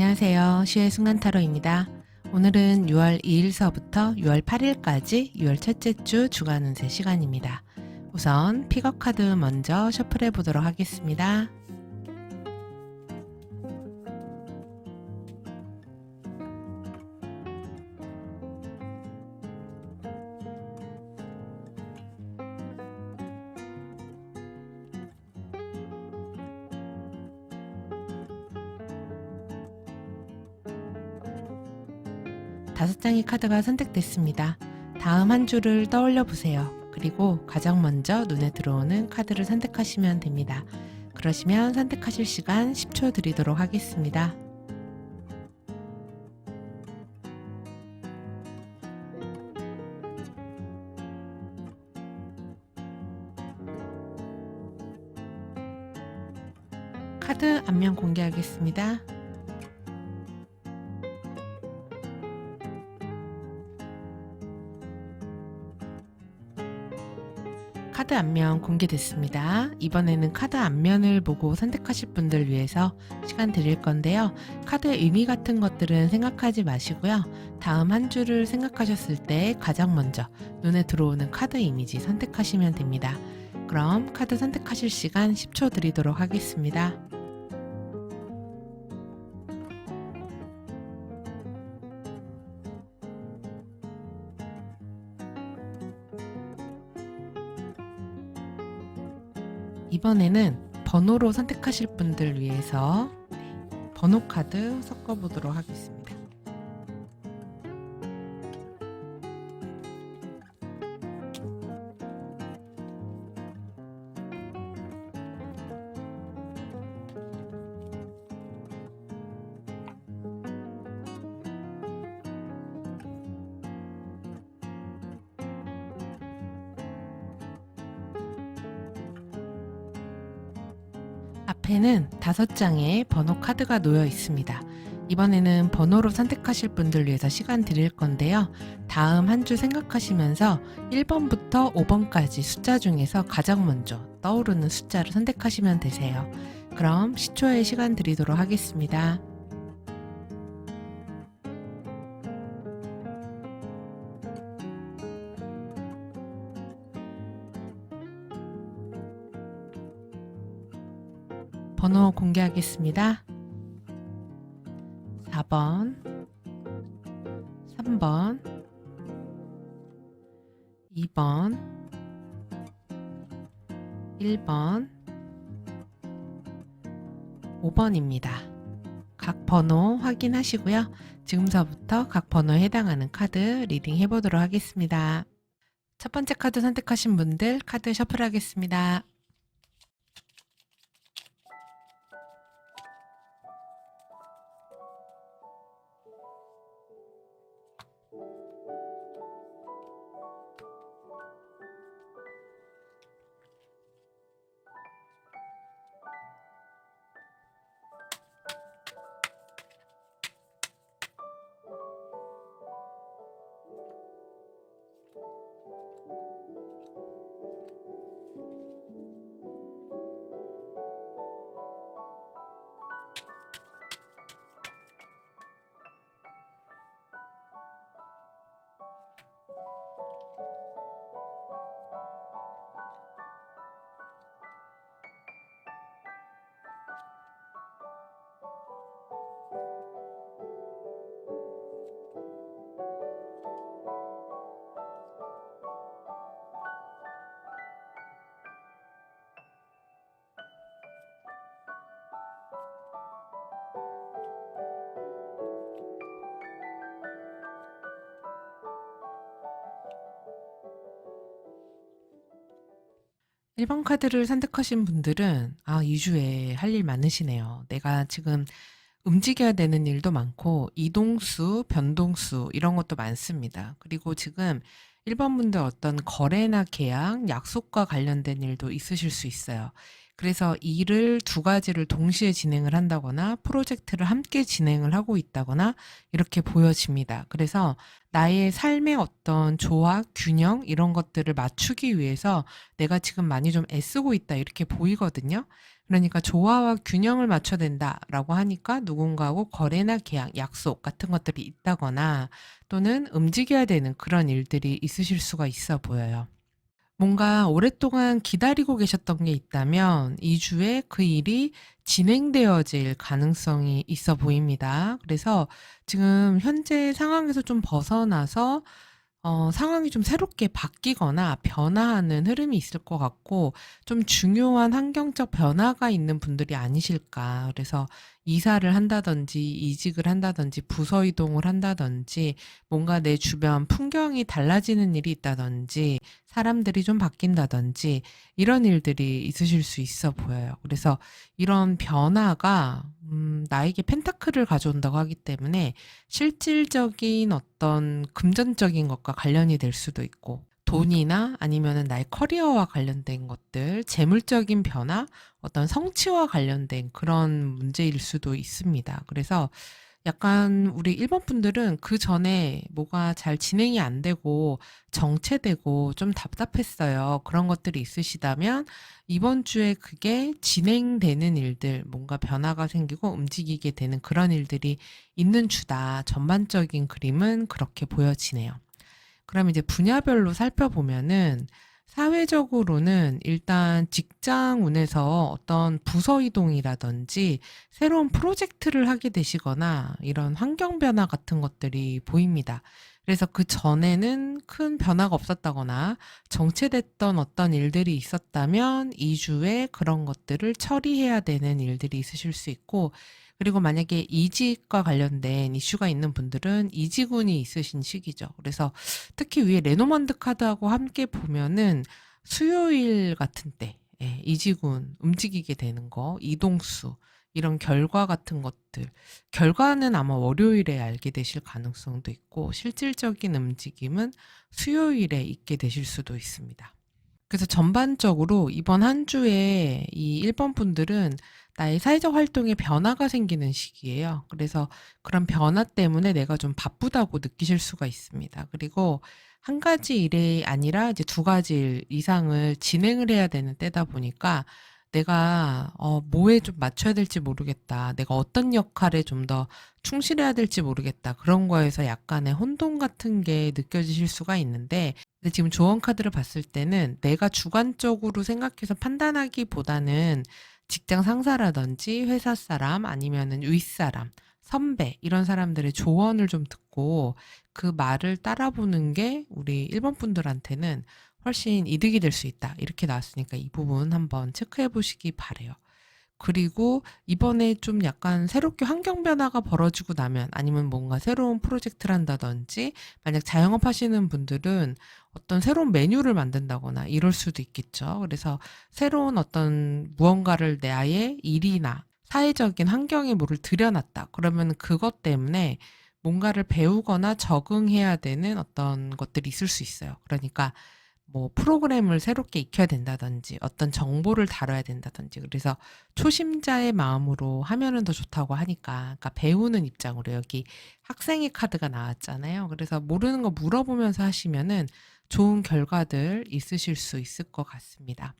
안녕하세요. 슈의 순간타로입니다. 오늘은 6월 2일서부터 6월 8일까지 6월 첫째 주 주간 운세 시간입니다. 우선 픽업 카드 먼저 셔플해 보도록 하겠습니다. 다섯 장의 카드가 선택됐습니다. 다음 한 주를 떠올려 보세요. 그리고 가장 먼저 눈에 들어오는 카드를 선택하시면 됩니다. 그러시면 선택하실 시간 10초 드리도록 하겠습니다. 카드 앞면 공개하겠습니다. 카드 앞면 공개됐습니다. 이번에는 카드 앞면을 보고 선택하실 분들 위해서 시간 드릴 건데요. 카드의 의미 같은 것들은 생각하지 마시고요. 다음 한 주를 생각하셨을 때 가장 먼저 눈에 들어오는 카드 이미지 선택하시면 됩니다. 그럼 카드 선택하실 시간 10초 드리도록 하겠습니다. 이번에는 번호로 선택하실 분들 위해서 번호 카드 섞어 보도록 하겠습니다. 앞에는 5장의 번호 카드가 놓여 있습니다. 이번에는 번호로 선택하실 분들 위해서 시간 드릴 건데요. 다음 한 주 생각하시면서 1번부터 5번까지 숫자 중에서 가장 먼저 떠오르는 숫자를 선택하시면 되세요. 그럼 10초의 시간 드리도록 하겠습니다. 번호 공개하겠습니다. 4번, 3번, 2번, 1번, 5번입니다. 각 번호 확인하시고요. 지금서부터 각 번호에 해당하는 카드 리딩 해보도록 하겠습니다. 첫 번째 카드 선택하신 분들 카드 셔플하겠습니다. 일 번 카드를 선택하신 분들은 2주에 할 일 많으시네요. 내가 지금 움직여야 되는 일도 많고 이동수, 변동수 이런 것도 많습니다. 그리고 지금 1번 분들 어떤 거래나 계약, 약속과 관련된 일도 있으실 수 있어요. 그래서 일을 두 가지를 동시에 진행을 한다거나 프로젝트를 함께 진행을 하고 있다거나 이렇게 보여집니다. 그래서 나의 삶의 어떤 조화, 균형 이런 것들을 맞추기 위해서 내가 지금 많이 좀 애쓰고 있다 이렇게 보이거든요. 그러니까 조화와 균형을 맞춰야 된다라고 하니까 누군가하고 거래나 계약, 약속 같은 것들이 있다거나 또는 움직여야 되는 그런 일들이 있으실 수가 있어 보여요. 뭔가 오랫동안 기다리고 계셨던 게 있다면 2주에 그 일이 진행되어질 가능성이 있어 보입니다. 그래서 지금 현재 상황에서 좀 벗어나서 상황이 좀 새롭게 바뀌거나 변화하는 흐름이 있을 것 같고 좀 중요한 환경적 변화가 있는 분들이 아니실까. 그래서 이사를 한다든지 이직을 한다든지 부서 이동을 한다든지 뭔가 내 주변 풍경이 달라지는 일이 있다든지 사람들이 좀 바뀐다든지 이런 일들이 있으실 수 있어 보여요. 그래서 이런 변화가 나에게 펜타클을 가져온다고 하기 때문에 실질적인 어떤 금전적인 것과 관련이 될 수도 있고 돈이나 아니면은 나의 커리어와 관련된 것들, 재물적인 변화, 어떤 성취와 관련된 그런 문제일 수도 있습니다. 그래서 약간 우리 1번 분들은 그전에 뭐가 잘 진행이 안 되고 정체되고 좀 답답했어요. 그런 것들이 있으시다면 이번 주에 그게 진행되는 일들, 뭔가 변화가 생기고 움직이게 되는 그런 일들이 있는 주다. 전반적인 그림은 그렇게 보여지네요. 그럼 이제 분야별로 살펴보면은 사회적으로는 일단 직장운에서 어떤 부서 이동이라든지 새로운 프로젝트를 하게 되시거나 이런 환경 변화 같은 것들이 보입니다. 그래서 그 전에는 큰 변화가 없었다거나 정체됐던 어떤 일들이 있었다면 2주에 그런 것들을 처리해야 되는 일들이 있으실 수 있고, 그리고 만약에 이직과 관련된 이슈가 있는 분들은 이직운이 있으신 시기죠. 그래서 특히 위에 레노먼드 카드하고 함께 보면은 수요일 같은 때, 예, 이직운 움직이게 되는 거, 이동수, 이런 결과 같은 것들. 결과는 아마 월요일에 알게 되실 가능성도 있고, 실질적인 움직임은 수요일에 있게 되실 수도 있습니다. 그래서 전반적으로 이번 한 주에 이 1번 분들은 나의 사회적 활동에 변화가 생기는 시기예요. 그래서 그런 변화 때문에 내가 좀 바쁘다고 느끼실 수가 있습니다. 그리고 한 가지 일이 아니라 이제 두 가지 일 이상을 진행을 해야 되는 때다 보니까 내가 뭐에 좀 맞춰야 될지 모르겠다. 내가 어떤 역할에 좀 더 충실해야 될지 모르겠다. 그런 거에서 약간의 혼돈 같은 게 느껴지실 수가 있는데, 근데 지금 조언 카드를 봤을 때는 내가 주관적으로 생각해서 판단하기보다는 직장 상사라든지 회사 사람 아니면은 윗사람, 선배 이런 사람들의 조언을 좀 듣고 그 말을 따라보는 게 우리 1번 분들한테는 훨씬 이득이 될 수 있다. 이렇게 나왔으니까 이 부분 한번 체크해 보시기 바래요. 그리고 이번에 좀 약간 새롭게 환경 변화가 벌어지고 나면 아니면 뭔가 새로운 프로젝트를 한다든지 만약 자영업 하시는 분들은 어떤 새로운 메뉴를 만든다거나 이럴 수도 있겠죠. 그래서 새로운 어떤 무언가를 내 아예 일이나 사회적인 환경에 뭐를 들여놨다. 그러면 그것 때문에 뭔가를 배우거나 적응해야 되는 어떤 것들이 있을 수 있어요. 그러니까 뭐 프로그램을 새롭게 익혀야 된다든지 어떤 정보를 다뤄야 된다든지 그래서 초심자의 마음으로 하면은 더 좋다고 하니까 그러니까 배우는 입장으로 여기 학생의 카드가 나왔잖아요. 그래서 모르는 거 물어보면서 하시면은 좋은 결과들 있으실 수 있을 것 같습니다.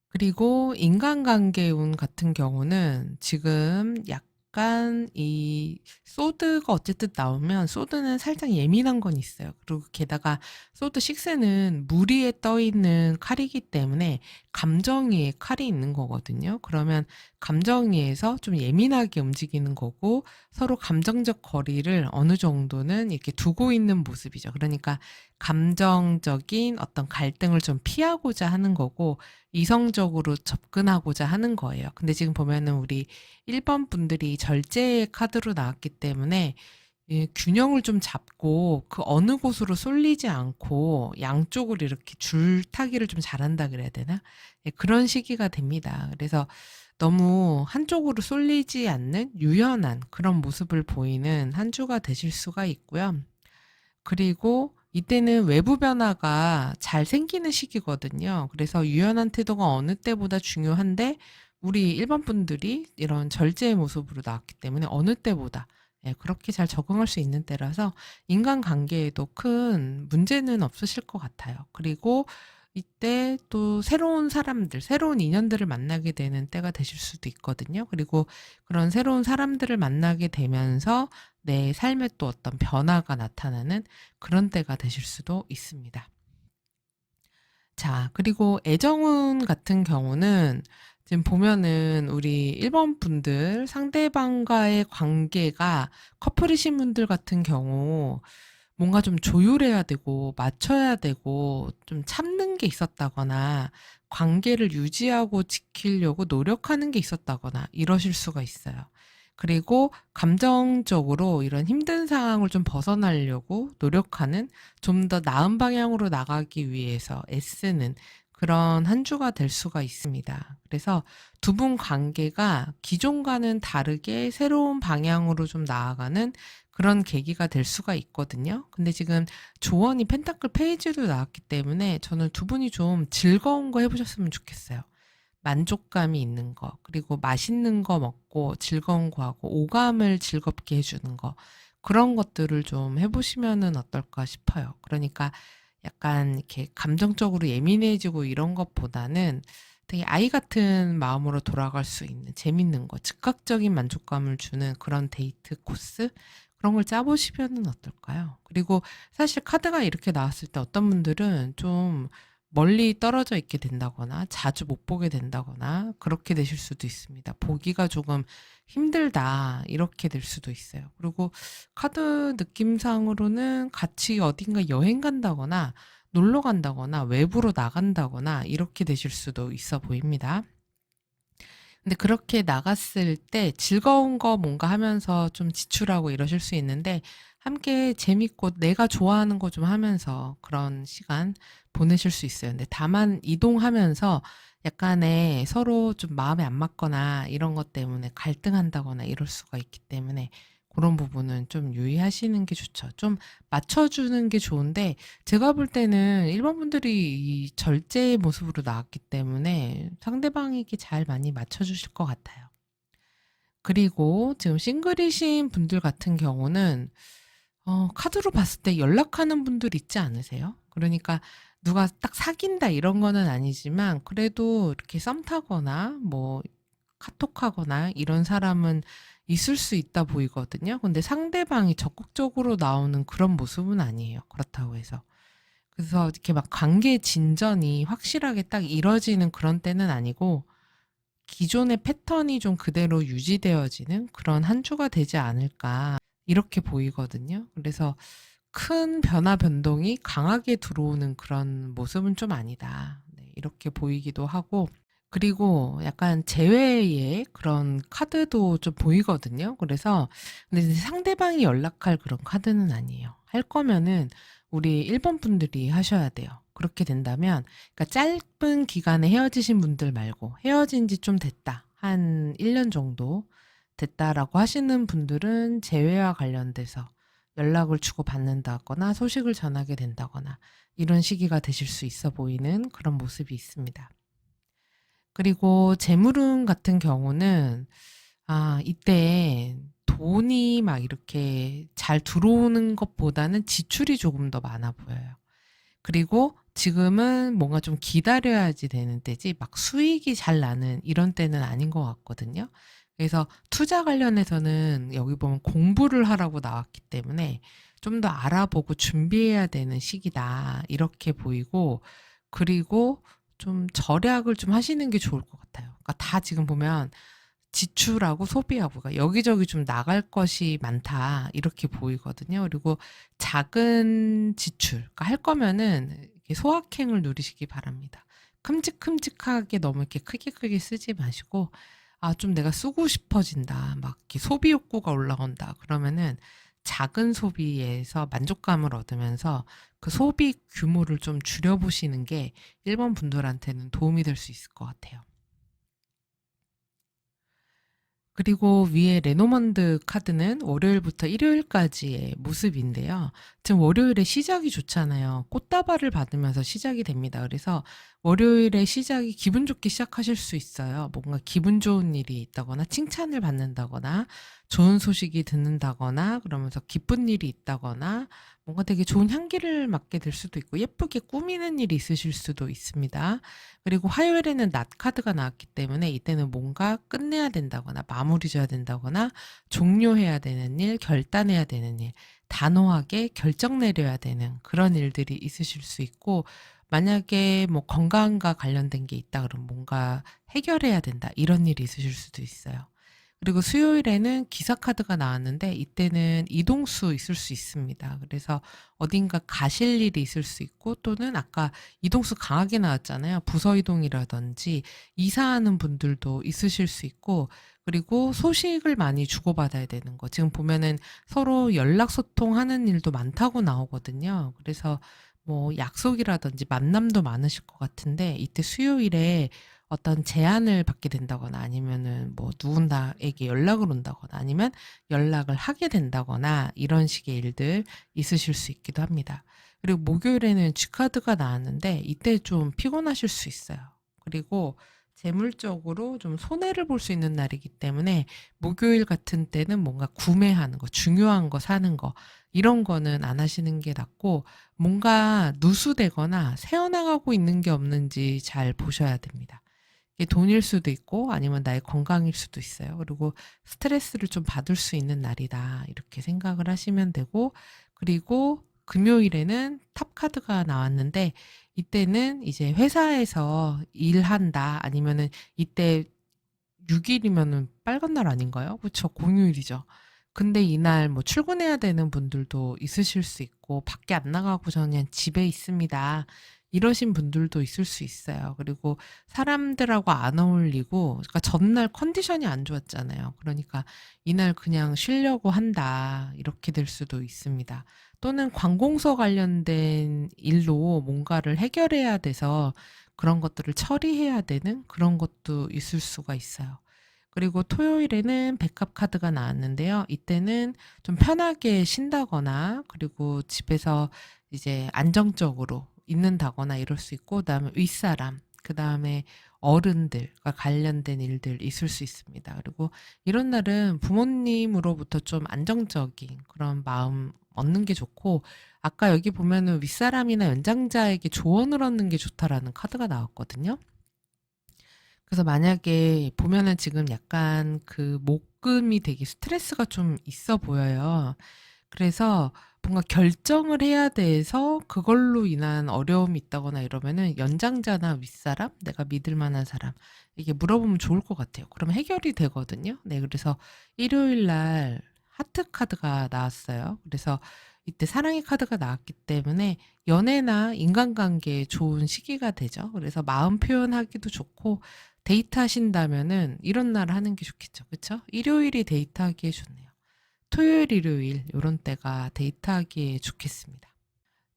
그리고 인간관계 운 같은 경우는 지금 약간 이 소드가 어쨌든 나오면 소드는 살짝 예민한 건 있어요. 그리고 게다가 소드 6는 물 위에 떠 있는 칼이기 때문에 감정위에 칼이 있는 거거든요. 그러면 감정위에서 좀 예민하게 움직이는 거고 서로 감정적 거리를 어느 정도는 이렇게 두고 있는 모습이죠. 그러니까 감정적인 어떤 갈등을 좀 피하고자 하는 거고 이성적으로 접근하고자 하는 거예요. 근데 지금 보면은 우리 1번 분들이 절제의 카드로 나왔기 때문에 이 균형을 좀 잡고 그 어느 곳으로 쏠리지 않고 양쪽으로 이렇게 줄타기를 좀 잘한다 그래야 되나? 예, 그런 시기가 됩니다. 그래서 너무 한쪽으로 쏠리지 않는 유연한 그런 모습을 보이는 한 주가 되실 수가 있고요. 그리고 이때는 외부 변화가 잘 생기는 시기거든요. 그래서 유연한 태도가 어느 때보다 중요한데 우리 1번 분들이 이런 절제의 모습으로 나왔기 때문에 어느 때보다 그렇게 잘 적응할 수 있는 때라서 인간관계에도 큰 문제는 없으실 것 같아요. 그리고 이때 또 새로운 사람들, 새로운 인연들을 만나게 되는 때가 되실 수도 있거든요. 그리고 그런 새로운 사람들을 만나게 되면서 내 삶에 또 어떤 변화가 나타나는 그런 때가 되실 수도 있습니다. 자, 그리고 애정운 같은 경우는 지금 보면은 우리 1번 분들 상대방과의 관계가 커플이신 분들 같은 경우 뭔가 좀 조율해야 되고 맞춰야 되고 좀 참는 게 있었다거나 관계를 유지하고 지키려고 노력하는 게 있었다거나 이러실 수가 있어요. 그리고 감정적으로 이런 힘든 상황을 좀 벗어나려고 노력하는 좀 더 나은 방향으로 나가기 위해서 애쓰는 그런 한 주가 될 수가 있습니다. 그래서 두 분 관계가 기존과는 다르게 새로운 방향으로 좀 나아가는 그런 계기가 될 수가 있거든요. 근데 지금 조언이 펜타클 페이지로 나왔기 때문에 저는 두 분이 좀 즐거운 거 해보셨으면 좋겠어요. 만족감이 있는 거, 그리고 맛있는 거 먹고 즐거운 거 하고 오감을 즐겁게 해주는 거, 그런 것들을 좀 해보시면은 어떨까 싶어요. 그러니까 약간 이렇게 감정적으로 예민해지고 이런 것보다는 되게 아이 같은 마음으로 돌아갈 수 있는 재밌는 거, 즉각적인 만족감을 주는 그런 데이트 코스? 그런 걸 짜보시면은 어떨까요? 그리고 사실 카드가 이렇게 나왔을 때 어떤 분들은 좀 멀리 떨어져 있게 된다거나 자주 못 보게 된다거나 그렇게 되실 수도 있습니다. 보기가 조금 힘들다 이렇게 될 수도 있어요. 그리고 카드 느낌상으로는 같이 어딘가 여행 간다거나 놀러 간다거나 외부로 나간다거나 이렇게 되실 수도 있어 보입니다. 근데 그렇게 나갔을 때 즐거운 거 뭔가 하면서 좀 지출하고 이러실 수 있는데 함께 재밌고 내가 좋아하는 거 좀 하면서 그런 시간 보내실 수 있어요. 근데 다만 이동하면서 약간의 서로 좀 마음에 안 맞거나 이런 것 때문에 갈등한다거나 이럴 수가 있기 때문에 그런 부분은 좀 유의하시는 게 좋죠. 좀 맞춰주는 게 좋은데 제가 볼 때는 일반 분들이 이 절제의 모습으로 나왔기 때문에 상대방에게 잘 많이 맞춰주실 것 같아요. 그리고 지금 싱글이신 분들 같은 경우는 카드로 봤을 때 연락하는 분들 있지 않으세요? 그러니까 누가 딱 사귄다 이런 거는 아니지만 그래도 이렇게 썸 타거나 뭐 카톡하거나 이런 사람은 있을 수 있다 보이거든요. 근데 상대방이 적극적으로 나오는 그런 모습은 아니에요. 그렇다고 해서. 그래서 이렇게 막 관계 진전이 확실하게 딱 이뤄지는 그런 때는 아니고 기존의 패턴이 좀 그대로 유지되어지는 그런 한 주가 되지 않을까 이렇게 보이거든요. 그래서 큰 변화 변동이 강하게 들어오는 그런 모습은 좀 아니다. 네, 이렇게 보이기도 하고 그리고 약간 재회의 그런 카드도 좀 보이거든요. 그래서 근데 이제 상대방이 연락할 그런 카드는 아니에요. 할 거면은 우리 1번 분들이 하셔야 돼요. 그렇게 된다면 그러니까 짧은 기간에 헤어지신 분들 말고 헤어진 지 좀 됐다. 한 1년 정도 됐다라고 하시는 분들은 재회와 관련돼서 연락을 주고받는다거나 소식을 전하게 된다거나 이런 시기가 되실 수 있어 보이는 그런 모습이 있습니다. 그리고 재물운 같은 경우는 이때 돈이 막 이렇게 잘 들어오는 것보다는 지출이 조금 더 많아 보여요. 그리고 지금은 뭔가 좀 기다려야지 되는 때지 막 수익이 잘 나는 이런 때는 아닌 것 같거든요. 그래서 투자 관련해서는 여기 보면 공부를 하라고 나왔기 때문에 좀 더 알아보고 준비해야 되는 시기다. 이렇게 보이고, 그리고 좀 절약을 좀 하시는 게 좋을 것 같아요. 그러니까 다 지금 보면 지출하고 소비하고 그러니까 여기저기 좀 나갈 것이 많다. 이렇게 보이거든요. 그리고 작은 지출, 그러니까 할 거면은 이렇게 소확행을 누리시기 바랍니다. 큼직큼직하게 너무 이렇게 크게 쓰지 마시고, 좀 내가 쓰고 싶어진다. 막 이렇게 소비 욕구가 올라온다. 그러면은 작은 소비에서 만족감을 얻으면서 그 소비 규모를 좀 줄여보시는 게 1번 분들한테는 도움이 될 수 있을 것 같아요. 그리고 위에 레노먼드 카드는 월요일부터 일요일까지의 모습인데요. 지금 월요일에 시작이 좋잖아요. 꽃다발을 받으면서 시작이 됩니다. 그래서 월요일에 시작이 기분 좋게 시작하실 수 있어요. 뭔가 기분 좋은 일이 있다거나 칭찬을 받는다거나 좋은 소식이 듣는다거나 그러면서 기쁜 일이 있다거나 뭔가 되게 좋은 향기를 맡게 될 수도 있고 예쁘게 꾸미는 일이 있으실 수도 있습니다. 그리고 화요일에는 낫 카드가 나왔기 때문에 이때는 뭔가 끝내야 된다거나 마무리 져야 된다거나 종료해야 되는 일, 결단해야 되는 일, 단호하게 결정 내려야 되는 그런 일들이 있으실 수 있고 만약에 뭐 건강과 관련된 게 있다 그러면 뭔가 해결해야 된다 이런 일이 있으실 수도 있어요. 그리고 수요일에는 기사 카드가 나왔는데 이때는 이동수 있을 수 있습니다. 그래서 어딘가 가실 일이 있을 수 있고 또는 아까 이동수 강하게 나왔잖아요. 부서 이동이라든지 이사하는 분들도 있으실 수 있고 그리고 소식을 많이 주고받아야 되는 거. 지금 보면은 서로 연락 소통하는 일도 많다고 나오거든요. 그래서 뭐 약속이라든지 만남도 많으실 것 같은데 이때 수요일에 어떤 제안을 받게 된다거나 아니면은 뭐 누군가에게 연락을 온다거나 아니면 연락을 하게 된다거나 이런 식의 일들 있으실 수 있기도 합니다. 그리고 목요일에는 G카드가 나왔는데 이때 좀 피곤하실 수 있어요. 그리고 재물적으로 좀 손해를 볼 수 있는 날이기 때문에 목요일 같은 때는 뭔가 구매하는 거, 중요한 거 사는 거 이런 거는 안 하시는 게 낫고 뭔가 누수되거나 새어나가고 있는 게 없는지 잘 보셔야 됩니다. 이게 돈일 수도 있고 아니면 나의 건강일 수도 있어요. 그리고 스트레스를 좀 받을 수 있는 날이다. 이렇게 생각을 하시면 되고 그리고 금요일에는 탑 카드가 나왔는데 이때는 이제 회사에서 일한다 아니면은 이때 6일이면은 빨간 날 아닌가요? 그쵸. 공휴일이죠. 근데 이날 뭐 출근해야 되는 분들도 있으실 수 있고 밖에 안 나가고 저는 그냥 집에 있습니다. 이러신 분들도 있을 수 있어요. 그리고 사람들하고 안 어울리고 그러니까 전날 컨디션이 안 좋았잖아요. 그러니까 이날 그냥 쉬려고 한다. 이렇게 될 수도 있습니다. 또는 관공서 관련된 일로 뭔가를 해결해야 돼서 그런 것들을 처리해야 되는 그런 것도 있을 수가 있어요. 그리고 토요일에는 백합 카드가 나왔는데요. 이때는 좀 편하게 쉰다거나 그리고 집에서 이제 안정적으로 있는다거나 이럴 수 있고 그다음에 윗사람, 그다음에 어른들과 관련된 일들 있을 수 있습니다. 그리고 이런 날은 부모님으로부터 좀 안정적인 그런 마음 얻는 게 좋고 아까 여기 보면은 윗사람이나 연장자에게 조언을 얻는 게 좋다라는 카드가 나왔거든요. 그래서 만약에 보면은 지금 약간 그 목금이 되게 스트레스가 좀 있어 보여요. 그래서 뭔가 결정을 해야 돼서 그걸로 인한 어려움이 있다거나 이러면은 연장자나 윗사람, 내가 믿을 만한 사람, 이게 물어보면 좋을 것 같아요. 그러면 해결이 되거든요. 네, 그래서 일요일 날 하트 카드가 나왔어요. 그래서 이때 사랑의 카드가 나왔기 때문에 연애나 인간관계에 좋은 시기가 되죠. 그래서 마음 표현하기도 좋고 데이트 하신다면은 이런 날 하는 게 좋겠죠. 그쵸? 일요일이 데이트하기에 좋네요. 토요일, 일요일 요런 때가 데이트하기에 좋겠습니다.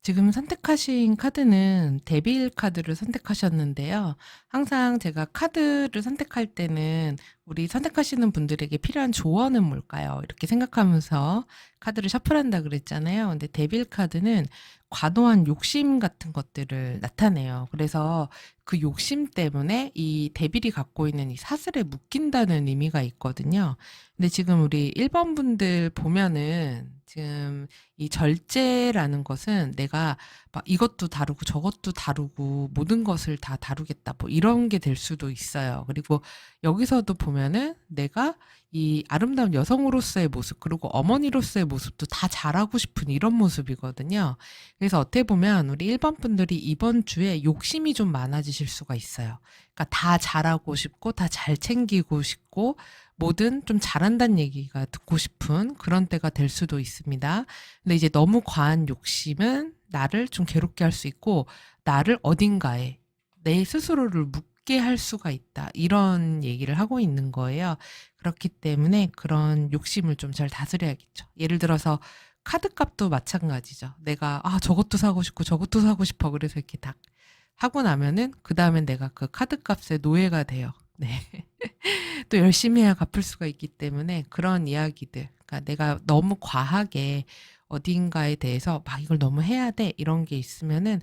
지금 선택하신 카드는 데빌 카드를 선택하셨는데요. 항상 제가 카드를 선택할 때는 우리 선택하시는 분들에게 필요한 조언은 뭘까요? 이렇게 생각하면서 카드를 셔플한다 그랬잖아요. 근데 데빌 카드는 과도한 욕심 같은 것들을 나타내요. 그래서 그 욕심 때문에 이 데빌이 갖고 있는 이 사슬에 묶인다는 의미가 있거든요. 근데 지금 우리 1번 분들 보면은 지금 이 절제라는 것은 내가 막 이것도 다루고 저것도 다루고 모든 것을 다 다루겠다 뭐 이런 게 될 수도 있어요. 그리고 여기서도 보면은 내가 이 아름다운 여성으로서의 모습 그리고 어머니로서의 모습도 다 잘하고 싶은 이런 모습이거든요. 그래서 어떻게 보면 우리 1번 분들이 이번 주에 욕심이 좀 많아지실 수가 있어요. 그러니까 다 잘하고 싶고 다 잘 챙기고 싶고 뭐든 좀 잘한다는 얘기가 듣고 싶은 그런 때가 될 수도 있습니다. 근데 이제 너무 과한 욕심은 나를 좀 괴롭게 할 수 있고 나를 어딘가에 내 스스로를 묻게 할 수가 있다. 이런 얘기를 하고 있는 거예요. 그렇기 때문에 그런 욕심을 좀 잘 다스려야겠죠. 예를 들어서 카드값도 마찬가지죠. 내가 저것도 사고 싶고 저것도 사고 싶어 그래서 이렇게 딱 하고 나면은 그다음엔 내가 그 카드값의 노예가 돼요. 네. 또 열심히 해야 갚을 수가 있기 때문에 그런 이야기들, 그러니까 내가 너무 과하게 어딘가에 대해서 막 이걸 너무 해야 돼 이런 게 있으면은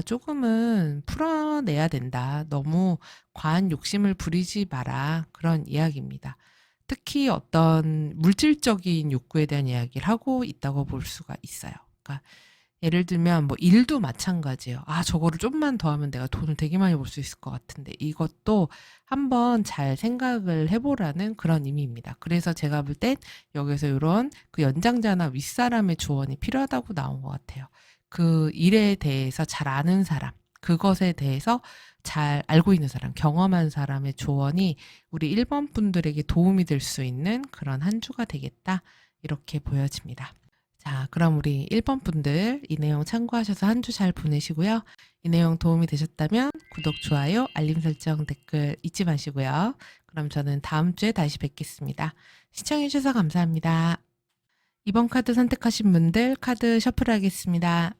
조금은 풀어내야 된다. 너무 과한 욕심을 부리지 마라. 그런 이야기입니다. 특히 어떤 물질적인 욕구에 대한 이야기를 하고 있다고 볼 수가 있어요. 그러니까 예를 들면 뭐 일도 마찬가지예요. 저거를 좀만 더 하면 내가 돈을 되게 많이 벌 수 있을 것 같은데 이것도 한번 잘 생각을 해보라는 그런 의미입니다. 그래서 제가 볼 땐 여기서 이런 그 연장자나 윗사람의 조언이 필요하다고 나온 것 같아요. 그 일에 대해서 잘 아는 사람, 그것에 대해서 잘 알고 있는 사람, 경험한 사람의 조언이 우리 1번 분들에게 도움이 될 수 있는 그런 한 주가 되겠다. 이렇게 보여집니다. 자, 그럼 우리 1번 분들 이 내용 참고하셔서 한 주 잘 보내시고요. 이 내용 도움이 되셨다면 구독, 좋아요, 알림 설정, 댓글 잊지 마시고요. 그럼 저는 다음 주에 다시 뵙겠습니다. 시청해주셔서 감사합니다. 이번 카드 선택하신 분들 카드 셔플하겠습니다.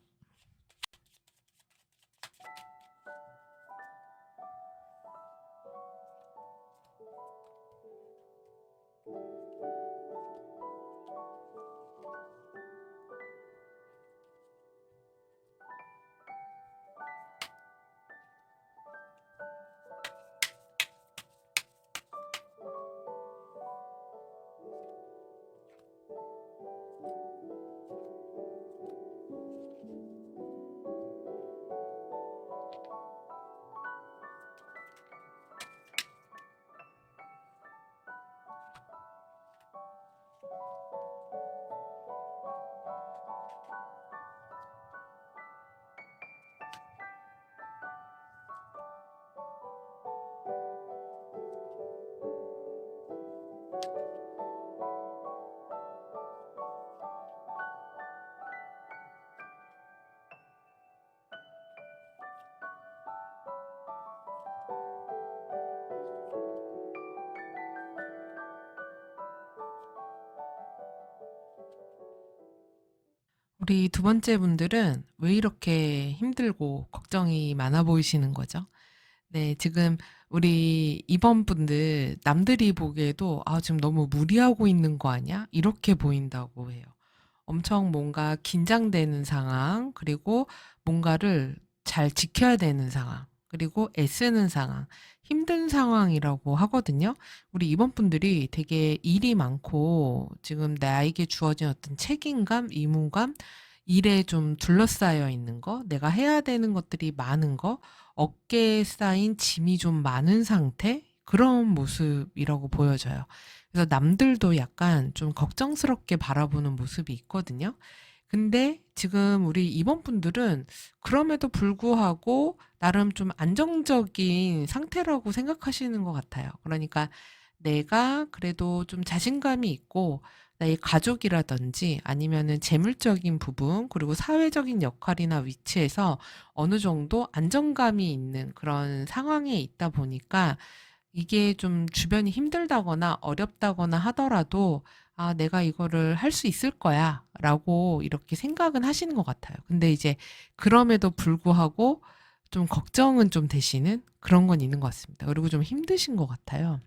우리 두 번째 분들은 왜 이렇게 힘들고 걱정이 많아 보이시는 거죠? 네, 지금 우리 2번 분들 남들이 보기에도 지금 너무 무리하고 있는 거 아니야? 이렇게 보인다고 해요. 엄청 뭔가 긴장되는 상황, 그리고 뭔가를 잘 지켜야 되는 상황, 그리고 애쓰는 상황, 힘든 상황이라고 하거든요. 우리 2번 분들이 되게 일이 많고 지금 나에게 주어진 어떤 책임감, 의무감, 일에 좀 둘러싸여 있는 거, 내가 해야 되는 것들이 많은 거, 어깨에 쌓인 짐이 좀 많은 상태? 그런 모습이라고 보여져요. 그래서 남들도 약간 좀 걱정스럽게 바라보는 모습이 있거든요. 근데 지금 우리 2번 분들은 그럼에도 불구하고 나름 좀 안정적인 상태라고 생각하시는 것 같아요. 그러니까 내가 그래도 좀 자신감이 있고 나의 가족이라든지 아니면은 재물적인 부분 그리고 사회적인 역할이나 위치에서 어느 정도 안정감이 있는 그런 상황에 있다 보니까 이게 좀 주변이 힘들다거나 어렵다거나 하더라도 내가 이거를 할 수 있을 거야 라고 이렇게 생각은 하시는 것 같아요. 근데 이제 그럼에도 불구하고 좀 걱정은 좀 되시는 그런 건 있는 것 같습니다. 그리고 좀 힘드신 것 같아요.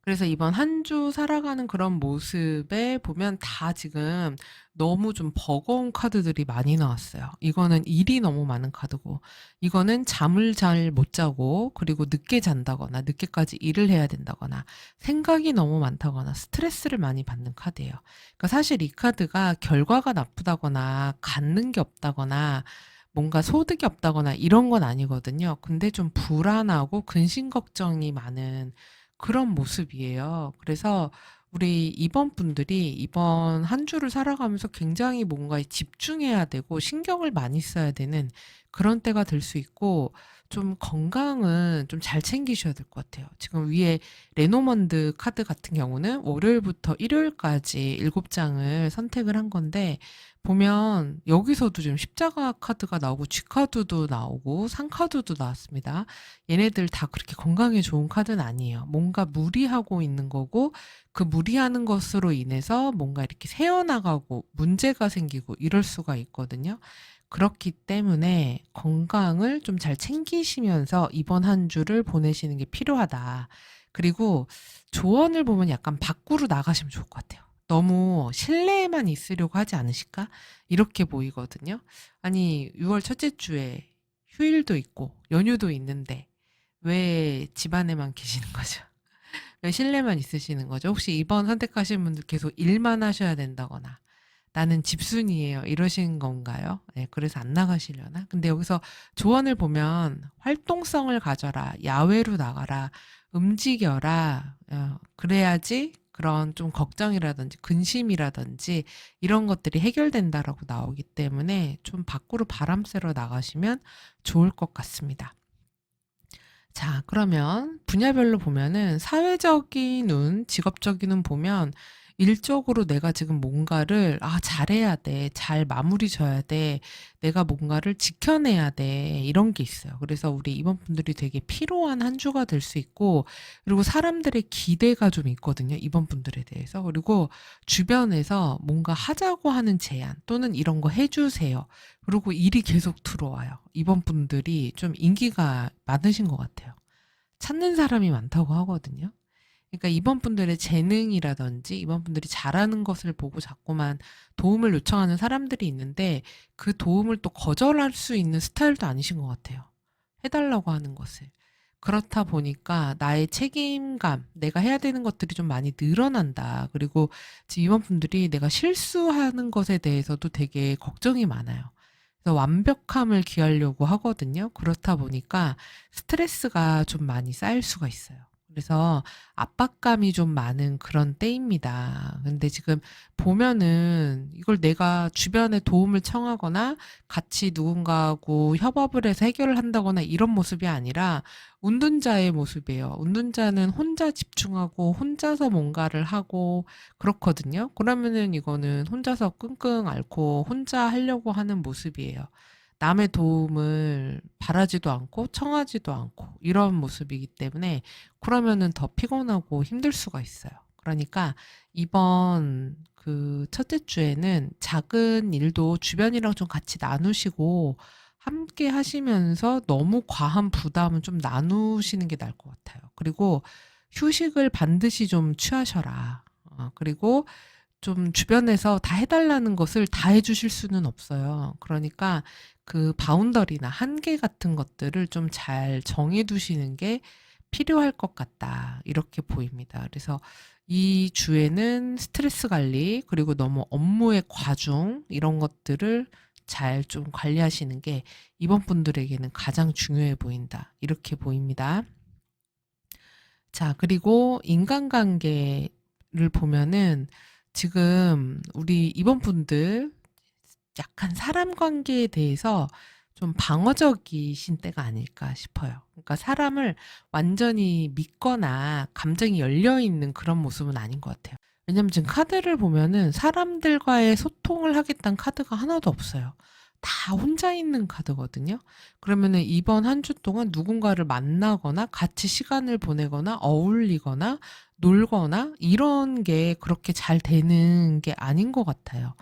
그래서 이번 한 주 살아가는 그런 모습에 보면 다 지금 너무 좀 버거운 카드들이 많이 나왔어요. 이거는 일이 너무 많은 카드고, 이거는 잠을 잘 못 자고, 그리고 늦게 잔다거나, 늦게까지 일을 해야 된다거나, 생각이 너무 많다거나, 스트레스를 많이 받는 카드예요. 그러니까 사실 이 카드가 결과가 나쁘다거나, 갖는 게 없다거나, 뭔가 소득이 없다거나 이런 건 아니거든요. 근데 좀 불안하고 근심 걱정이 많은 그런 모습이에요. 그래서 우리 2번 분들이 이번 한 주를 살아가면서 굉장히 뭔가에 집중해야 되고 신경을 많이 써야 되는 그런 때가 될 수 있고 좀 건강은 좀 잘 챙기셔야 될 것 같아요. 지금 위에 레노먼드 카드 같은 경우는 월요일부터 일요일까지 7장을 선택을 한 건데 보면 여기서도 지금 십자가 카드가 나오고 G카드도 나오고 상카드도 나왔습니다. 얘네들 다 그렇게 건강에 좋은 카드는 아니에요. 뭔가 무리하고 있는 거고 그 무리하는 것으로 인해서 뭔가 이렇게 새어나가고 문제가 생기고 이럴 수가 있거든요. 그렇기 때문에 건강을 좀 잘 챙기시면서 이번 한 주를 보내시는 게 필요하다. 그리고 조언을 보면 약간 밖으로 나가시면 좋을 것 같아요. 너무 실내에만 있으려고 하지 않으실까? 이렇게 보이거든요. 아니, 6월 첫째 주에 휴일도 있고 연휴도 있는데 왜 집안에만 계시는 거죠? 왜 실내만 있으시는 거죠? 혹시 이번 선택하신 분들 계속 일만 하셔야 된다거나 나는 집순이에요. 이러신 건가요? 네, 그래서 안 나가시려나? 근데 여기서 조언을 보면 활동성을 가져라, 야외로 나가라, 움직여라, 그래야지 그런 좀 걱정이라든지 근심이라든지 이런 것들이 해결된다라고 나오기 때문에 좀 밖으로 바람 쐬러 나가시면 좋을 것 같습니다. 자, 그러면 분야별로 보면은 사회적인 운, 직업적인 운 보면 일적으로 내가 지금 뭔가를 잘해야 돼. 잘 마무리 져야 돼. 내가 뭔가를 지켜내야 돼. 이런 게 있어요. 그래서 우리 이번 분들이 되게 피로한 한 주가 될 수 있고, 그리고 사람들의 기대가 좀 있거든요. 이번 분들에 대해서. 그리고 주변에서 뭔가 하자고 하는 제안 또는 이런 거 해주세요. 그리고 일이 계속 들어와요. 이번 분들이 좀 인기가 많으신 것 같아요. 찾는 사람이 많다고 하거든요. 그러니까 이번 분들의 재능이라든지 이번 분들이 잘하는 것을 보고 자꾸만 도움을 요청하는 사람들이 있는데 그 도움을 또 거절할 수 있는 스타일도 아니신 것 같아요. 해달라고 하는 것을. 그렇다 보니까 나의 책임감, 내가 해야 되는 것들이 좀 많이 늘어난다. 그리고 지금 이번 분들이 내가 실수하는 것에 대해서도 되게 걱정이 많아요. 그래서 완벽함을 기하려고 하거든요. 그렇다 보니까 스트레스가 좀 많이 쌓일 수가 있어요. 그래서 압박감이 좀 많은 그런 때입니다. 근데 지금 보면은 이걸 내가 주변에 도움을 청하거나 같이 누군가하고 협업을 해서 해결을 한다거나 이런 모습이 아니라 운둔자의 모습이에요. 운둔자는 혼자 집중하고 혼자서 뭔가를 하고 그렇거든요. 그러면은 이거는 혼자서 끙끙 앓고 혼자 하려고 하는 모습이에요. 남의 도움을 바라지도 않고 청하지도 않고 이런 모습이기 때문에 그러면은 더 피곤하고 힘들 수가 있어요. 그러니까 이번 그 첫째 주에는 작은 일도 주변이랑 좀 같이 나누시고 함께 하시면서 너무 과한 부담은 좀 나누시는 게 나을 것 같아요. 그리고 휴식을 반드시 좀 취하셔라. 그리고 좀 주변에서 다 해달라는 것을 다 해주실 수는 없어요. 그러니까 그 바운더리나 한계 같은 것들을 좀 잘 정해두시는 게 필요할 것 같다. 이렇게 보입니다. 그래서 이 주에는 스트레스 관리, 그리고 너무 업무의 과중, 이런 것들을 잘 좀 관리하시는 게 이번 분들에게는 가장 중요해 보인다. 이렇게 보입니다. 자, 그리고 인간관계를 보면은 지금 우리 이번 분들 약간 사람 관계에 대해서 좀 방어적이신 때가 아닐까 싶어요. 그러니까 사람을 완전히 믿거나 감정이 열려 있는 그런 모습은 아닌 것 같아요. 왜냐면 지금 카드를 보면은 사람들과의 소통을 하겠다는 카드가 하나도 없어요. 다 혼자 있는 카드거든요. 그러면은 이번 한 주 동안 누군가를 만나거나 같이 시간을 보내거나 어울리거나 놀거나 이런 게 그렇게 잘 되는 게 아닌 것 같아요.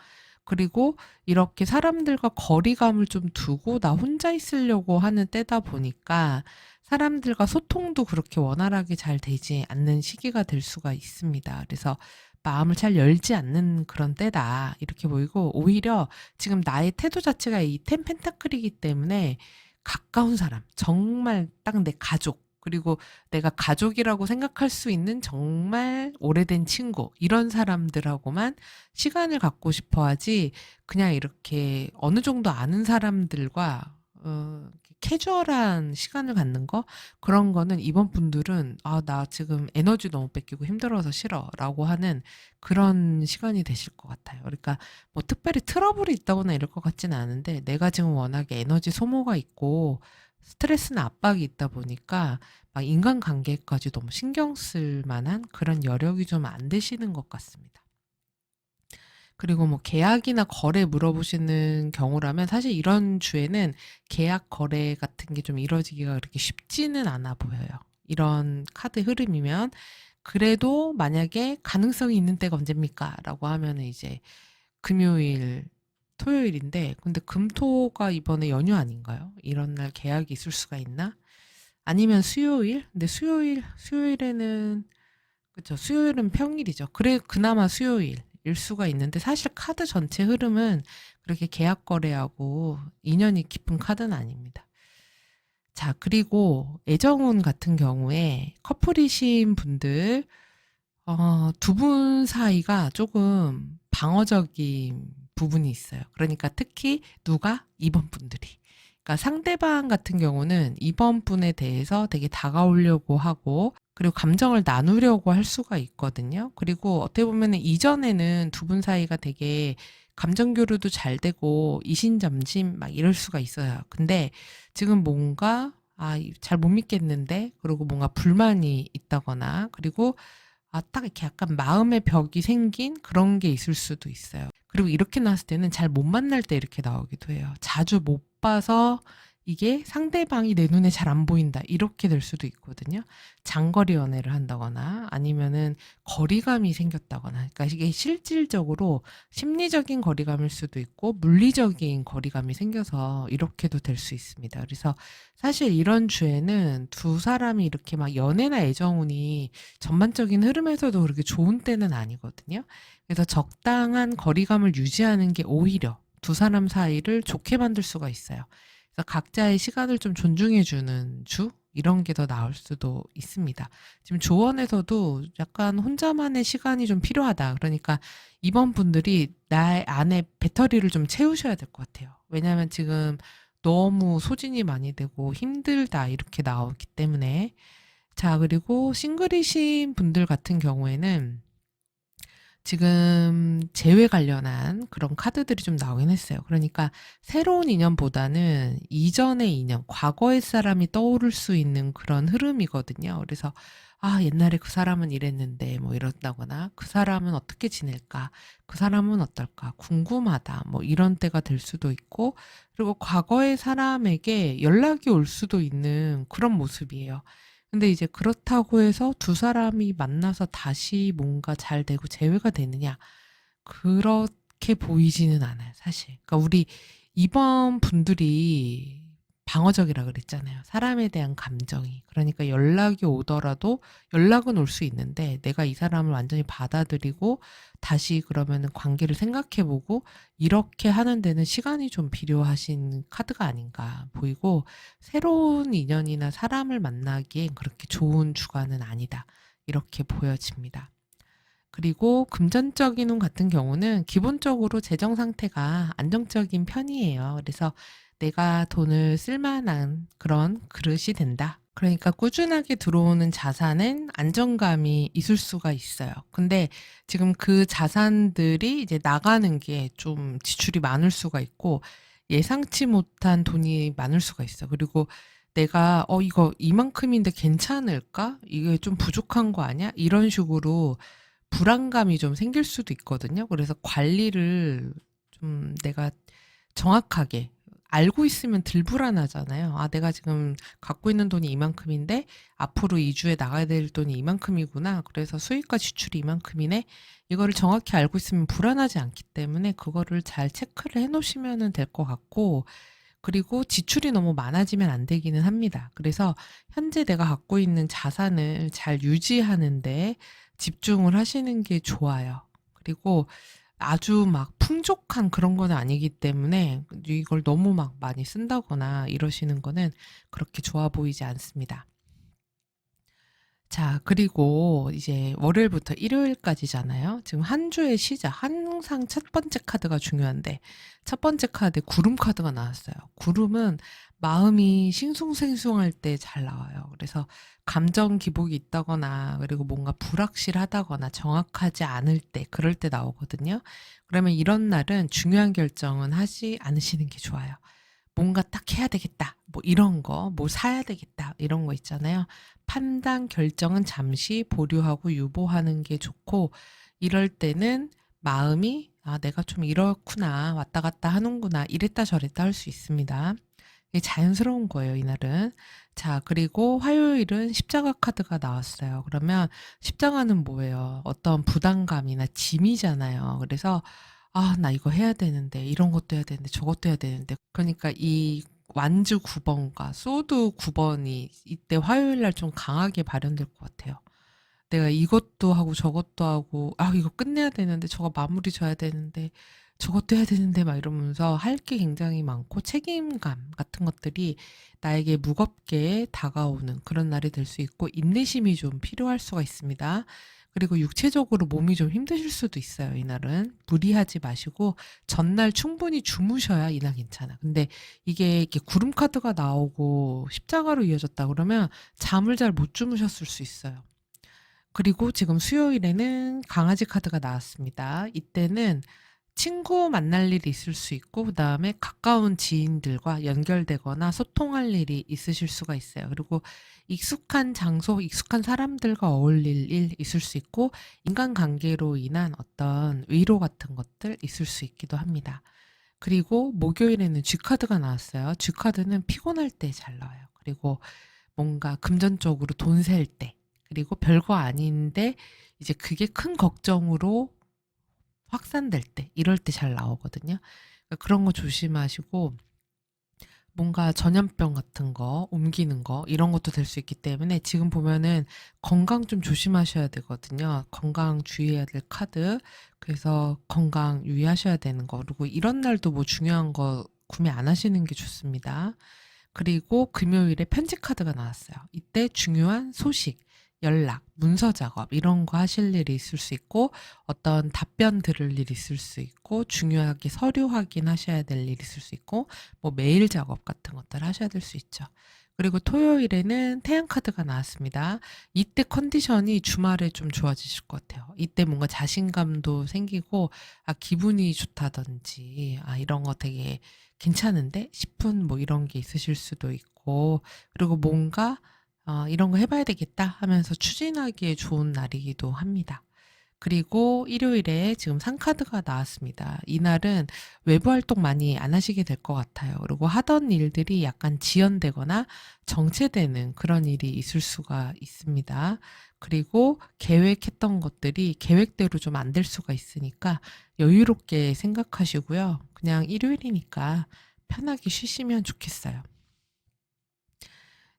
그리고 이렇게 사람들과 거리감을 좀 두고 나 혼자 있으려고 하는 때다 보니까 사람들과 소통도 그렇게 원활하게 잘 되지 않는 시기가 될 수가 있습니다. 그래서 마음을 잘 열지 않는 그런 때다. 이렇게 보이고 오히려 지금 나의 태도 자체가 이 텐 펜타클이기 때문에 가까운 사람, 정말 딱 내 가족, 그리고 내가 가족이라고 생각할 수 있는 정말 오래된 친구, 이런 사람들하고만 시간을 갖고 싶어 하지, 그냥 이렇게 어느 정도 아는 사람들과, 캐주얼한 시간을 갖는 거? 그런 거는 이번 분들은, 나 지금 에너지 너무 뺏기고 힘들어서 싫어. 라고 하는 그런 시간이 되실 것 같아요. 그러니까 뭐 특별히 트러블이 있다거나 이럴 것 같지는 않은데, 내가 지금 워낙에 에너지 소모가 있고, 스트레스나 압박이 있다 보니까 막 인간관계까지 너무 신경 쓸 만한 그런 여력이 좀 안 되시는 것 같습니다. 그리고 뭐 계약이나 거래 물어보시는 경우라면 사실 이런 주에는 계약 거래 같은 게 좀 이루어지기가 그렇게 쉽지는 않아 보여요. 이런 카드 흐름이면 그래도 만약에 가능성이 있는 때가 언제입니까? 라고 하면은 이제 금요일 토요일인데 근데 금토가 이번에 연휴 아닌가요? 이런 날 계약이 있을 수가 있나? 아니면 수요일? 근데 수요일에는 그쵸. 수요일은 평일이죠. 그래 그나마 수요일일 수가 있는데 사실 카드 전체 흐름은 그렇게 계약 거래하고 인연이 깊은 카드는 아닙니다. 자, 그리고 애정운 같은 경우에 커플이신 분들 두 분 사이가 조금 방어적인 부분이 있어요. 그러니까 특히 누가? 2번 분들이. 그러니까 상대방 같은 경우는 2번 분에 대해서 되게 다가오려고 하고 그리고 감정을 나누려고 할 수가 있거든요. 그리고 어떻게 보면 이전에는 두 분 사이가 되게 감정 교류도 잘 되고 이신점심 막 이럴 수가 있어요. 근데 지금 뭔가 잘 못 믿겠는데 그리고 뭔가 불만이 있다거나 그리고 딱 이렇게 약간 마음의 벽이 생긴 그런 게 있을 수도 있어요. 그리고 이렇게 나왔을 때는 잘 못 만날 때 이렇게 나오기도 해요. 자주 못 봐서 이게 상대방이 내 눈에 잘 안 보인다. 이렇게 될 수도 있거든요. 장거리 연애를 한다거나 아니면은 거리감이 생겼다거나. 그러니까 이게 실질적으로 심리적인 거리감일 수도 있고 물리적인 거리감이 생겨서 이렇게도 될 수 있습니다. 그래서 사실 이런 주에는 두 사람이 이렇게 막 연애나 애정운이 전반적인 흐름에서도 그렇게 좋은 때는 아니거든요. 그래서 적당한 거리감을 유지하는 게 오히려 두 사람 사이를 좋게 만들 수가 있어요. 그래서 각자의 시간을 좀 존중해주는 주? 이런 게 더 나을 수도 있습니다. 지금 조언에서도 약간 혼자만의 시간이 좀 필요하다. 그러니까 이번 분들이 나의 안에 배터리를 좀 채우셔야 될 것 같아요. 왜냐하면 지금 너무 소진이 많이 되고 힘들다 이렇게 나오기 때문에 자 그리고 싱글이신 분들 같은 경우에는 지금 재회 관련한 그런 카드들이 좀 나오긴 했어요. 그러니까 새로운 인연보다는 이전의 인연, 과거의 사람이 떠오를 수 있는 그런 흐름이거든요. 그래서 옛날에 그 사람은 이랬는데 뭐 이렇다거나 그 사람은 어떻게 지낼까? 그 사람은 어떨까? 궁금하다. 뭐 이런 때가 될 수도 있고 그리고 과거의 사람에게 연락이 올 수도 있는 그런 모습이에요. 근데 이제 그렇다고 해서 두 사람이 만나서 다시 뭔가 잘 되고 재회가 되느냐? 그렇게 보이지는 않아요, 사실. 그러니까 우리 이번 분들이 방어적이라 그랬잖아요. 사람에 대한 감정이. 그러니까 연락이 오더라도 연락은 올 수 있는데 내가 이 사람을 완전히 받아들이고 다시 그러면은 관계를 생각해보고 이렇게 하는 데는 시간이 좀 필요하신 카드가 아닌가 보이고 새로운 인연이나 사람을 만나기엔 그렇게 좋은 주간은 아니다. 이렇게 보여집니다. 그리고 금전적인 운 같은 경우는 기본적으로 재정 상태가 안정적인 편이에요. 그래서 내가 돈을 쓸 만한 그런 그릇이 된다. 그러니까 꾸준하게 들어오는 자산은 안정감이 있을 수가 있어요. 근데 지금 그 자산들이 이제 나가는 게 좀 지출이 많을 수가 있고 예상치 못한 돈이 많을 수가 있어. 그리고 내가 이거 이만큼인데 괜찮을까? 이게 좀 부족한 거 아니야? 이런 식으로 불안감이 좀 생길 수도 있거든요. 그래서 관리를 좀 내가 정확하게 알고 있으면 덜 불안하잖아요. 내가 지금 갖고 있는 돈이 이만큼인데 앞으로 2주에 나가야 될 돈이 이만큼이구나. 그래서 수입과 지출이 이만큼이네. 이거를 정확히 알고 있으면 불안하지 않기 때문에 그거를 잘 체크를 해 놓으시면 될 것 같고 그리고 지출이 너무 많아지면 안 되기는 합니다. 그래서 현재 내가 갖고 있는 자산을 잘 유지하는데 집중을 하시는 게 좋아요. 그리고 아주 막 풍족한 그런 건 아니기 때문에 이걸 너무 막 많이 쓴다거나 이러시는 거는 그렇게 좋아 보이지 않습니다. 자, 그리고 이제 월요일부터 일요일까지잖아요. 지금 한 주의 시작. 항상 첫 번째 카드가 중요한데, 첫 번째 카드에 구름 카드가 나왔어요. 구름은 마음이 싱숭생숭할 때 잘 나와요. 그래서 감정 기복이 있다거나, 그리고 뭔가 불확실하다거나, 정확하지 않을 때, 그럴 때 나오거든요. 그러면 이런 날은 중요한 결정은 하지 않으시는 게 좋아요. 뭔가 딱 해야 되겠다. 뭐 이런 거, 뭐 사야 되겠다. 이런 거 있잖아요. 판단, 결정은 잠시 보류하고 유보하는 게 좋고, 이럴 때는 마음이, 내가 좀 이렇구나, 왔다 갔다 하는구나, 이랬다 저랬다 할 수 있습니다. 이게 자연스러운 거예요, 이날은. 자, 그리고 화요일은 십자가 카드가 나왔어요. 그러면 십자가는 뭐예요? 어떤 부담감이나 짐이잖아요. 그래서 '아 나 이거 해야 되는데. 이런 것도 해야 되는데 저것도 해야 되는데.' 그러니까 이 완주 9 번과 소드 9 번이 이때 화요일 날 좀 강하게 발현될 것 같아요. 내가 이것도 하고 저것도 하고 '아 이거 끝내야 되는데 저거 마무리 져야 되는데 저것도 해야 되는데.' 막 이러면서 할 게 굉장히 많고 책임감 같은 것들이 나에게 무겁게 다가오는 그런 날이 될 수 있고 인내심이 좀 필요할 수가 있습니다. 그리고 육체적으로 몸이 좀 힘드실 수도 있어요 이날은. 무리하지 마시고 전날 충분히 주무셔야 이날 괜찮아. 근데 이게 이렇게 구름 카드가 나오고 십자가로 이어졌다 그러면 잠을 잘 못 주무셨을 수 있어요. 그리고 지금 수요일에는 강아지 카드가 나왔습니다. 이때는 친구 만날 일이 있을 수 있고 그다음에 가까운 지인들과 연결되거나 소통할 일이 있으실 수가 있어요. 그리고 익숙한 장소, 익숙한 사람들과 어울릴 일 있을 수 있고 인간관계로 인한 어떤 위로 같은 것들 있을 수 있기도 합니다. 그리고 목요일에는 G카드가 나왔어요. G카드는 피곤할 때 잘 나와요. 그리고 뭔가 금전적으로 돈 셀 때, 그리고 별거 아닌데 이제 그게 큰 걱정으로 확산될 때, 이럴 때 잘 나오거든요. 그러니까 그런 거 조심하시고 뭔가 전염병 같은 거, 옮기는 거 이런 것도 될 수 있기 때문에 지금 보면은 건강 좀 조심하셔야 되거든요. 건강 주의해야 될 카드. 그래서 건강 유의하셔야 되는 거. 그리고 이런 날도 뭐 중요한 거 구매 안 하시는 게 좋습니다. 그리고 금요일에 편지 카드가 나왔어요. 이때 중요한 소식, 연락, 문서 작업 이런 거 하실 일이 있을 수 있고 어떤 답변 들을 일이 있을 수 있고 중요하게 서류 확인하셔야 될 일이 있을 수 있고 뭐 메일 작업 같은 것들 하셔야 될 수 있죠. 그리고 토요일에는 태양 카드가 나왔습니다. 이때 컨디션이 주말에 좀 좋아지실 것 같아요. 이때 뭔가 자신감도 생기고 아 기분이 좋다든지 아 이런 거 되게 괜찮은데 싶은 뭐 이런 게 있으실 수도 있고 그리고 뭔가 '이런 거 해 봐야 되겠다.' 하면서 추진하기에 좋은 날이기도 합니다. 그리고 일요일에 지금 상카드가 나왔습니다. 이날은 외부 활동 많이 안 하시게 될 것 같아요. 그리고 하던 일들이 약간 지연되거나 정체되는 그런 일이 있을 수가 있습니다. 그리고 계획했던 것들이 계획대로 좀 안 될 수가 있으니까 여유롭게 생각하시고요. 그냥 일요일이니까 편하게 쉬시면 좋겠어요.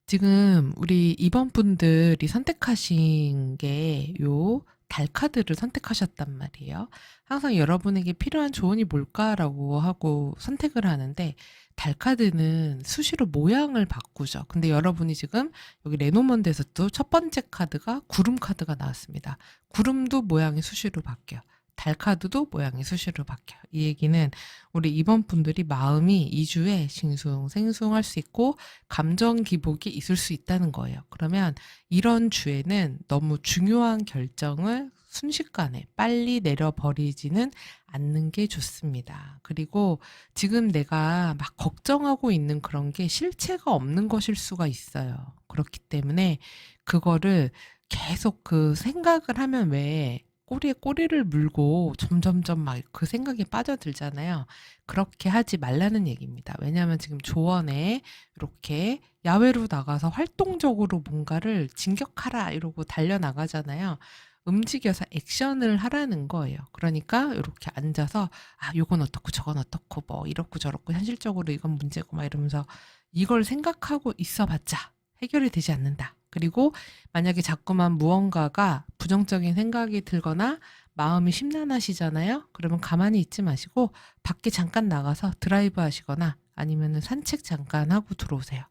지금 우리 이번 분들이 선택하신 게 요 달카드를 선택하셨단 말이에요. 항상 여러분에게 필요한 조언이 뭘까라고 하고 선택을 하는데 달카드는 수시로 모양을 바꾸죠. 근데 여러분이 지금 여기 레노먼드에서도 첫 번째 카드가 구름 카드가 나왔습니다. 구름도 모양이 수시로 바뀌어요. 달 카드도 모양이 수시로 바뀌어요. 이 얘기는 우리 이번 분들이 마음이 2주에 싱숭생숭할 수 있고 감정 기복이 있을 수 있다는 거예요. 그러면 이런 주에는 너무 중요한 결정을 순식간에 빨리 내려버리지는 않는 게 좋습니다. 그리고 지금 내가 막 걱정하고 있는 그런 게 실체가 없는 것일 수가 있어요. 그렇기 때문에 그거를 계속 그 생각을 하면 왜 꼬리에 꼬리를 물고 점점점 막 그 생각에 빠져들잖아요. 그렇게 하지 말라는 얘기입니다. 왜냐하면 지금 조언에 이렇게 야외로 나가서 활동적으로 뭔가를 진격하라 이러고 달려나가잖아요. 움직여서 액션을 하라는 거예요. 그러니까 이렇게 앉아서 아, 요건 어떻고 저건 어떻고 뭐 이렇고 저렇고 현실적으로 이건 문제고 막 이러면서 이걸 생각하고 있어봤자 해결이 되지 않는다. 그리고 만약에 자꾸만 무언가가 부정적인 생각이 들거나 마음이 심란하시잖아요. 그러면 가만히 있지 마시고 밖에 잠깐 나가서 드라이브 하시거나 아니면은 산책 잠깐 하고 들어오세요.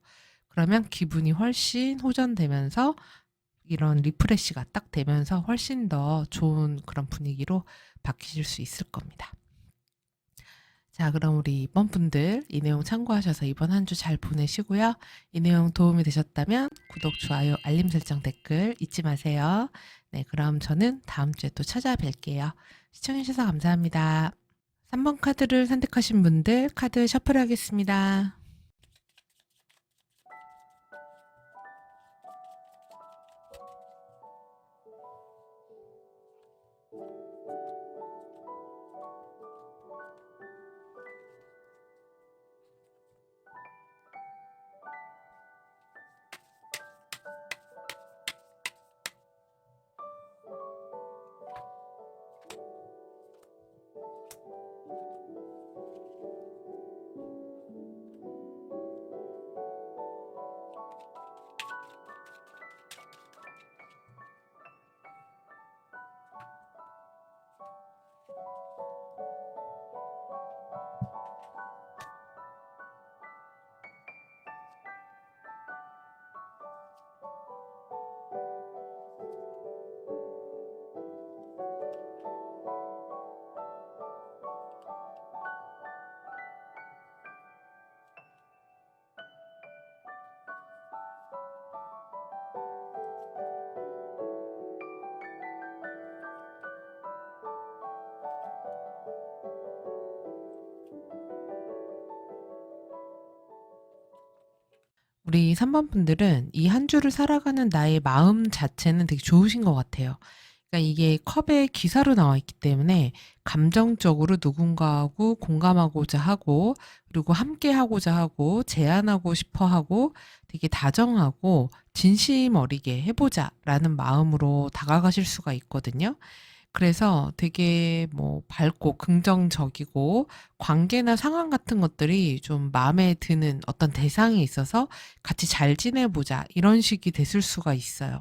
그러면 기분이 훨씬 호전되면서 이런 리프레시가 딱 되면서 훨씬 더 좋은 그런 분위기로 바뀌실 수 있을 겁니다. 자, 그럼 우리 이번 분들 이 내용 참고하셔서 이번 한 주 잘 보내시고요. 이 내용 도움이 되셨다면 구독, 좋아요, 알림 설정, 댓글 잊지 마세요. 네, 그럼 저는 다음 주에 또 찾아뵐게요. 시청해주셔서 감사합니다. 3번 카드를 선택하신 분들 카드 셔플하겠습니다. 우리 3번 분들은 이 한 주를 살아가는 나의 마음 자체는 되게 좋으신 것 같아요. 그러니까 이게 컵에 기사로 나와 있기 때문에 감정적으로 누군가하고 공감하고자 하고, 그리고 함께 하고자 하고, 제안하고 싶어 하고, 되게 다정하고 진심 어리게 해보자라는 마음으로 다가가실 수가 있거든요. 그래서 되게 뭐 밝고 긍정적이고, 관계나 상황 같은 것들이 좀 마음에 드는 어떤 대상이 있어서 같이 잘 지내보자 이런 식이 됐을 수가 있어요.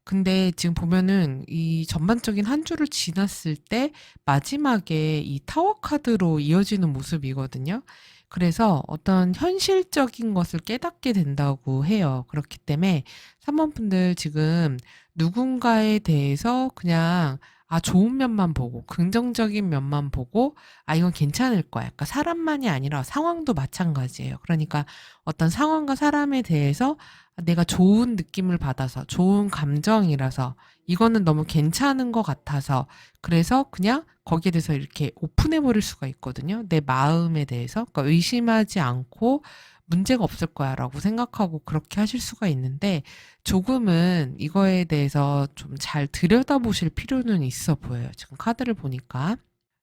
근데 지금 보면은 이 전반적인 한 주를 지났을 때 마지막에 이 타워 카드로 이어지는 모습이거든요. 그래서 어떤 현실적인 것을 깨닫게 된다고 해요. 그렇기 때문에 3번 분들 지금 누군가에 대해서 그냥 좋은 면만 보고, 긍정적인 면만 보고, 이건 괜찮을 거야. 그러니까 사람만이 아니라 상황도 마찬가지예요. 그러니까 어떤 상황과 사람에 대해서 내가 좋은 느낌을 받아서, 좋은 감정이라서, 이거는 너무 괜찮은 것 같아서, 그래서 그냥 거기에 대해서 이렇게 오픈해 버릴 수가 있거든요. 내 마음에 대해서. 그러니까 의심하지 않고 문제가 없을 거야 라고 생각하고 그렇게 하실 수가 있는데, 조금은 이거에 대해서 좀 잘 들여다보실 필요는 있어 보여요. 지금 카드를 보니까.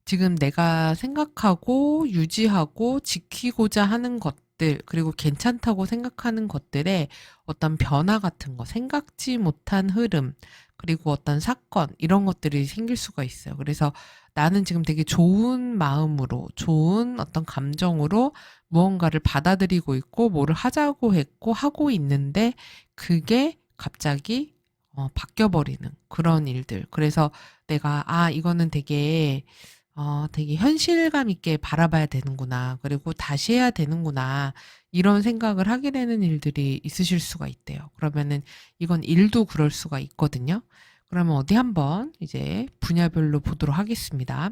지금 내가 생각하고 유지하고 지키고자 하는 것들, 그리고 괜찮다고 생각하는 것들의 어떤 변화 같은 거, 생각지 못한 흐름, 그리고 어떤 사건, 이런 것들이 생길 수가 있어요. 그래서 나는 지금 되게 좋은 마음으로, 좋은 어떤 감정으로 무언가를 받아들이고 있고, 뭐를 하자고 했고, 하고 있는데, 그게 갑자기 바뀌어버리는 그런 일들. 그래서 내가, 이거는 되게 현실감 있게 바라봐야 되는구나. 그리고 다시 해야 되는구나. 이런 생각을 하게 되는 일들이 있으실 수가 있대요. 그러면은 이건 일도 그럴 수가 있거든요. 그러면 어디 한번 이제 분야별로 보도록 하겠습니다.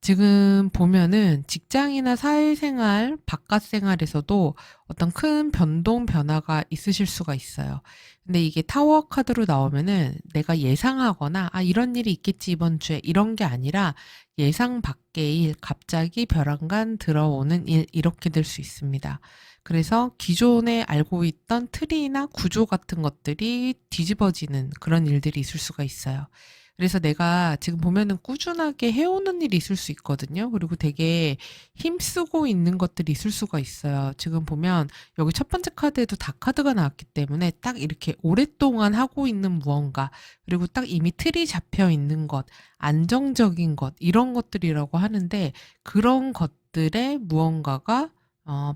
지금 보면은 직장이나 사회생활, 바깥 생활에서도 어떤 큰 변동, 변화가 있으실 수가 있어요. 근데 이게 타워 카드로 나오면은 내가 예상하거나, 이런 일이 있겠지, 이번 주에. 이런 게 아니라 예상 밖의 일, 갑자기 벼랑간 들어오는 일, 이렇게 될 수 있습니다. 그래서 기존에 알고 있던 틀이나 구조 같은 것들이 뒤집어지는 그런 일들이 있을 수가 있어요. 그래서 내가 지금 보면은 꾸준하게 해오는 일이 있을 수 있거든요. 그리고 되게 힘쓰고 있는 것들이 있을 수가 있어요. 지금 보면 여기 첫 번째 카드에도 다 카드가 나왔기 때문에 딱 이렇게 오랫동안 하고 있는 무언가, 그리고 딱 이미 틀이 잡혀 있는 것, 안정적인 것, 이런 것들이라고 하는데, 그런 것들의 무언가가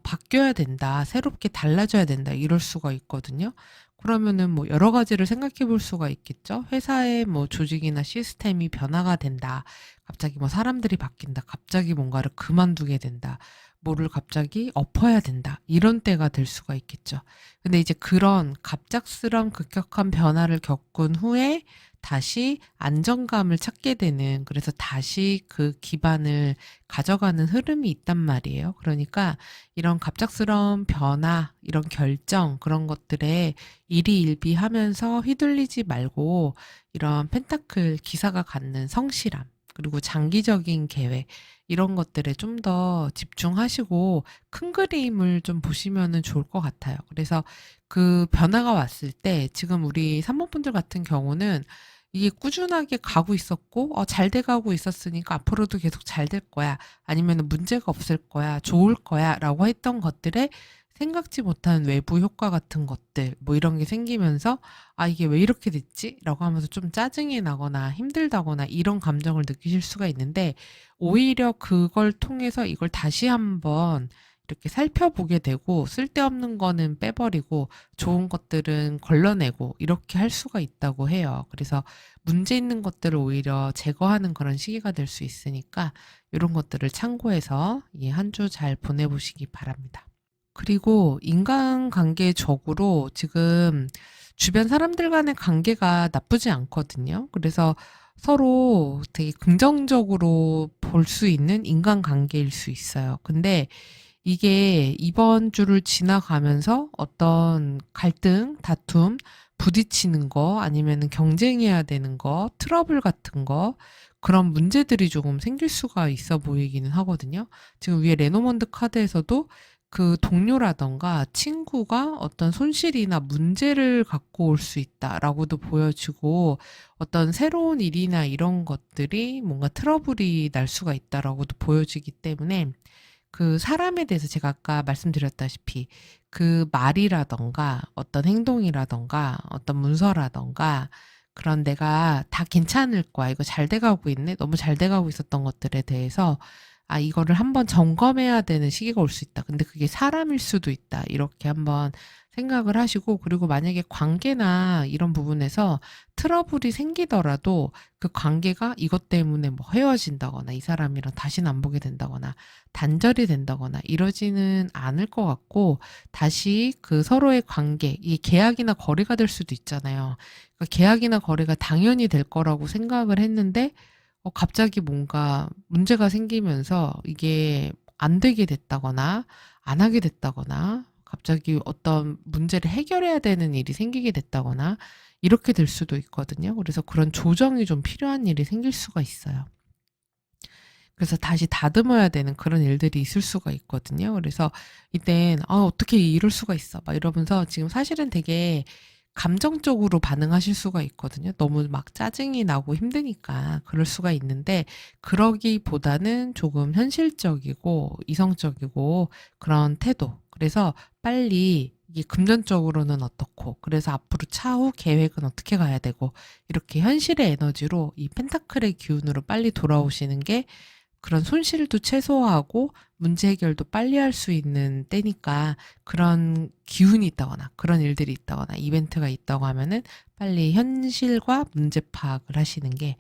바뀌어야 된다, 새롭게 달라져야 된다, 이럴 수가 있거든요. 그러면은 뭐 여러 가지를 생각해 볼 수가 있겠죠. 회사의 뭐 조직이나 시스템이 변화가 된다. 갑자기 뭐 사람들이 바뀐다. 갑자기 뭔가를 그만두게 된다. 뭐를 갑자기 엎어야 된다. 이런 때가 될 수가 있겠죠. 근데 이제 그런 갑작스런 급격한 변화를 겪은 후에 다시 안정감을 찾게 되는, 그래서 다시 그 기반을 가져가는 흐름이 있단 말이에요. 그러니까 이런 갑작스러운 변화, 이런 결정, 그런 것들에 일희일비하면서 휘둘리지 말고, 이런 펜타클 기사가 갖는 성실함, 그리고 장기적인 계획, 이런 것들에 좀 더 집중하시고 큰 그림을 좀 보시면은 좋을 것 같아요. 그래서 그 변화가 왔을 때, 지금 우리 산모분들 같은 경우는 이게 꾸준하게 가고 있었고, 잘 돼가고 있었으니까 앞으로도 계속 잘 될 거야, 아니면 문제가 없을 거야, 좋을 거야 라고 했던 것들에 생각지 못한 외부 효과 같은 것들, 뭐 이런 게 생기면서 이게 왜 이렇게 됐지? 라고 하면서 좀 짜증이 나거나 힘들다거나 이런 감정을 느끼실 수가 있는데, 오히려 그걸 통해서 이걸 다시 한번 이렇게 살펴보게 되고, 쓸데없는 거는 빼버리고 좋은 것들은 걸러내고 이렇게 할 수가 있다고 해요. 그래서 문제 있는 것들을 오히려 제거하는 그런 시기가 될 수 있으니까, 이런 것들을 참고해서 이 한 주 잘 보내보시기 바랍니다. 그리고 인간관계적으로 지금 주변 사람들 간의 관계가 나쁘지 않거든요. 그래서 서로 되게 긍정적으로 볼 수 있는 인간관계일 수 있어요. 근데 이게 이번 주를 지나가면서 어떤 갈등, 다툼, 부딪히는 거, 아니면은 경쟁해야 되는 거, 트러블 같은 거, 그런 문제들이 조금 생길 수가 있어 보이기는 하거든요. 지금 위에 레노먼드 카드에서도 그 동료라든가 친구가 어떤 손실이나 문제를 갖고 올 수 있다라고도 보여지고 어떤 새로운 일이나 이런 것들이 뭔가 트러블이 날 수가 있다라고도 보여지기 때문에 그 사람에 대해서 제가 아까 말씀드렸다시피 그 말이라던가 어떤 행동이라던가 어떤 문서라던가 그런 내가 다 괜찮을 거야. 이거 잘 돼가고 있네. 너무 잘 돼가고 있었던 것들에 대해서 이거를 한번 점검해야 되는 시기가 올 수 있다. 근데 그게 사람일 수도 있다. 이렇게 한번 생각을 하시고 그리고 만약에 관계나 이런 부분에서 트러블이 생기더라도 그 관계가 이것 때문에 뭐 헤어진다거나 이 사람이랑 다시는 안 보게 된다거나 단절이 된다거나 이러지는 않을 것 같고 다시 그 서로의 관계, 이 계약이나 거래가 될 수도 있잖아요. 그러니까 계약이나 거래가 당연히 될 거라고 생각을 했는데 갑자기 뭔가 문제가 생기면서 이게 안 되게 됐다거나 안 하게 됐다거나 갑자기 어떤 문제를 해결해야 되는 일이 생기게 됐다거나 이렇게 될 수도 있거든요. 그래서 그런 조정이 좀 필요한 일이 생길 수가 있어요. 그래서 다시 다듬어야 되는 그런 일들이 있을 수가 있거든요. 그래서 이땐 어떻게 이럴 수가 있어 막 이러면서 지금 사실은 되게 감정적으로 반응하실 수가 있거든요. 너무 막 짜증이 나고 힘드니까 그럴 수가 있는데 그러기보다는 조금 현실적이고 이성적이고 그런 태도. 그래서 빨리 이게 금전적으로는 어떻고 그래서 앞으로 차후 계획은 어떻게 가야 되고 이렇게 현실의 에너지로 이 펜타클의 기운으로 빨리 돌아오시는 게 그런 손실도 최소화하고 문제 해결도 빨리 할 수 있는 때니까 그런 기운이 있다거나 그런 일들이 있다거나 이벤트가 있다고 하면은 빨리 현실과 문제 파악을 하시는 게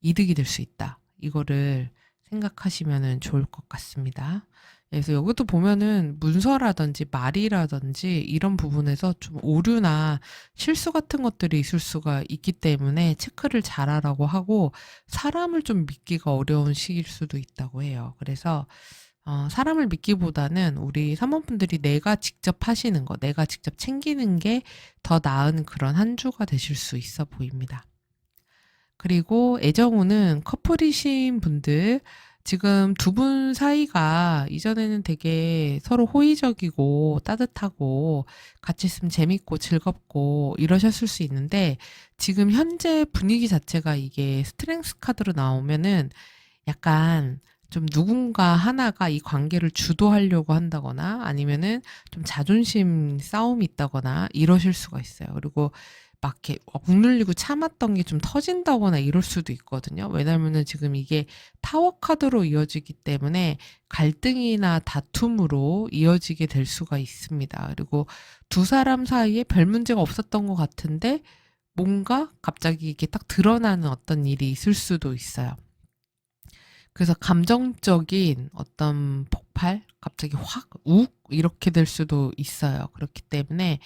이득이 될 수 있다. 이거를 생각하시면은 좋을 것 같습니다. 그래서 여기도 보면은 문서라든지 말이라든지 이런 부분에서 좀 오류나 실수 같은 것들이 있을 수가 있기 때문에 체크를 잘하라고 하고 사람을 좀 믿기가 어려운 시기일 수도 있다고 해요. 그래서 사람을 믿기보다는 우리 사모분들이 내가 직접 하시는 거, 내가 직접 챙기는 게 더 나은 그런 한 주가 되실 수 있어 보입니다. 그리고 애정우는 커플이신 분들, 지금 두 분 사이가 이전에는 되게 서로 호의적이고 따뜻하고 같이 있으면 재밌고 즐겁고 이러셨을 수 있는데 지금 현재 분위기 자체가 이게 스트렝스 카드로 나오면은 약간 좀 누군가 하나가 이 관계를 주도하려고 한다거나 아니면은 좀 자존심 싸움이 있다거나 이러실 수가 있어요. 그리고 막 이렇게 억눌리고 참았던 게 좀 터진다거나 이럴 수도 있거든요. 왜냐면은 지금 이게 타워 카드로 이어지기 때문에 갈등이나 다툼으로 이어지게 될 수가 있습니다. 그리고 두 사람 사이에 별 문제가 없었던 것 같은데 뭔가 갑자기 이게 딱 드러나는 어떤 일이 있을 수도 있어요. 그래서 감정적인 어떤 폭발, 갑자기 확, 욱 이렇게 될 수도 있어요. 그렇기 때문에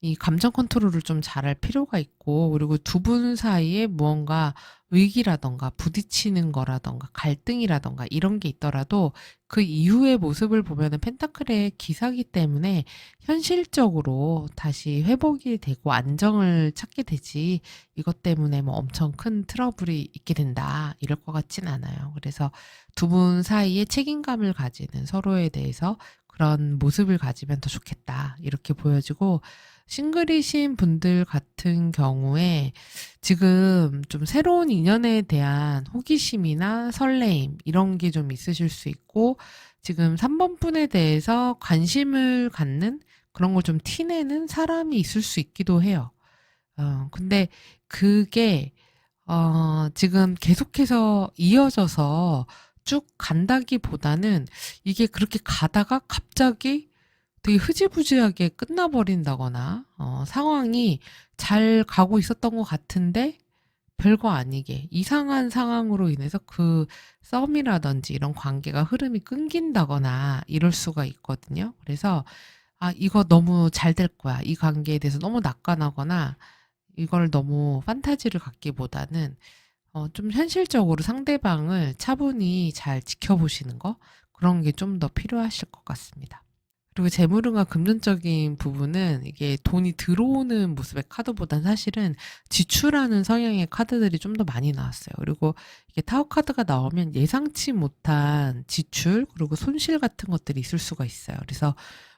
이 감정 컨트롤을 좀 잘할 필요가 있고 그리고 두 분 사이에 무언가 위기라던가 부딪히는 거라던가 갈등이라던가 이런 게 있더라도 그 이후의 모습을 보면은 펜타클의 기사기 때문에 현실적으로 다시 회복이 되고 안정을 찾게 되지 이것 때문에 뭐 엄청 큰 트러블이 있게 된다 이럴 것 같진 않아요. 그래서 두 분 사이에 책임감을 가지는 서로에 대해서 그런 모습을 가지면 더 좋겠다 이렇게 보여지고 싱글이신 분들 같은 경우에 지금 좀 새로운 인연에 대한 호기심이나 설레임 이런 게 좀 있으실 수 있고 지금 3번 분에 대해서 관심을 갖는 그런 걸 좀 티내는 사람이 있을 수 있기도 해요. 근데 그게 지금 계속해서 이어져서 쭉 간다기보다는 이게 그렇게 가다가 갑자기 되게 흐지부지하게 끝나버린다거나 상황이 잘 가고 있었던 것 같은데 별거 아니게 이상한 상황으로 인해서 그 썸이라든지 이런 관계가 흐름이 끊긴다거나 이럴 수가 있거든요. 그래서 이거 너무 잘 될 거야. 이 관계에 대해서 너무 낙관하거나 이걸 너무 판타지를 갖기보다는 좀 현실적으로 상대방을 차분히 잘 지켜보시는 거 그런 게 좀 더 필요하실 것 같습니다. 그리고 재물운과 금전적인 부분은 이게 돈이 들어오는 모습의 카드보단 사실은 지출하는 성향의 카드들이 좀 더 많이 나왔어요. 그리고 이게 타워 카드가 나오면 예상치 못한 지출 그리고 손실 같은 것들이 있을 수가 있어요. 그래서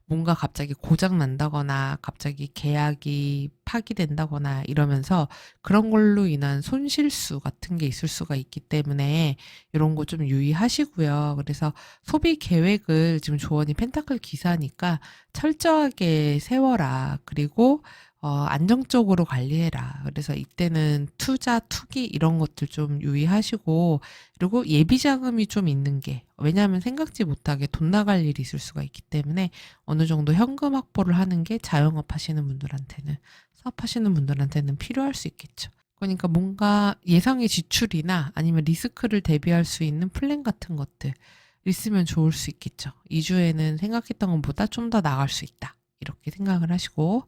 뭔가 갑자기 고장 난다거나 갑자기 계약이 파기된다거나 이러면서 그런 걸로 인한 손실수 같은 게 있을 수가 있기 때문에 이런 거 좀 유의하시고요. 그래서 소비 계획을 지금 조언이 펜타클 기사니까 철저하게 세워라. 그리고 안정적으로 관리해라. 그래서 이때는 투자, 투기 이런 것들 좀 유의하시고 그리고 예비 자금이 좀 있는 게 왜냐하면 생각지 못하게 돈 나갈 일이 있을 수가 있기 때문에 어느 정도 현금 확보를 하는 게 자영업 하시는 분들한테는 사업하시는 분들한테는 필요할 수 있겠죠. 그러니까 뭔가 예상의 지출이나 아니면 리스크를 대비할 수 있는 플랜 같은 것들 있으면 좋을 수 있겠죠. 2주에는 생각했던 것보다 좀 더 나갈 수 있다. 이렇게 생각을 하시고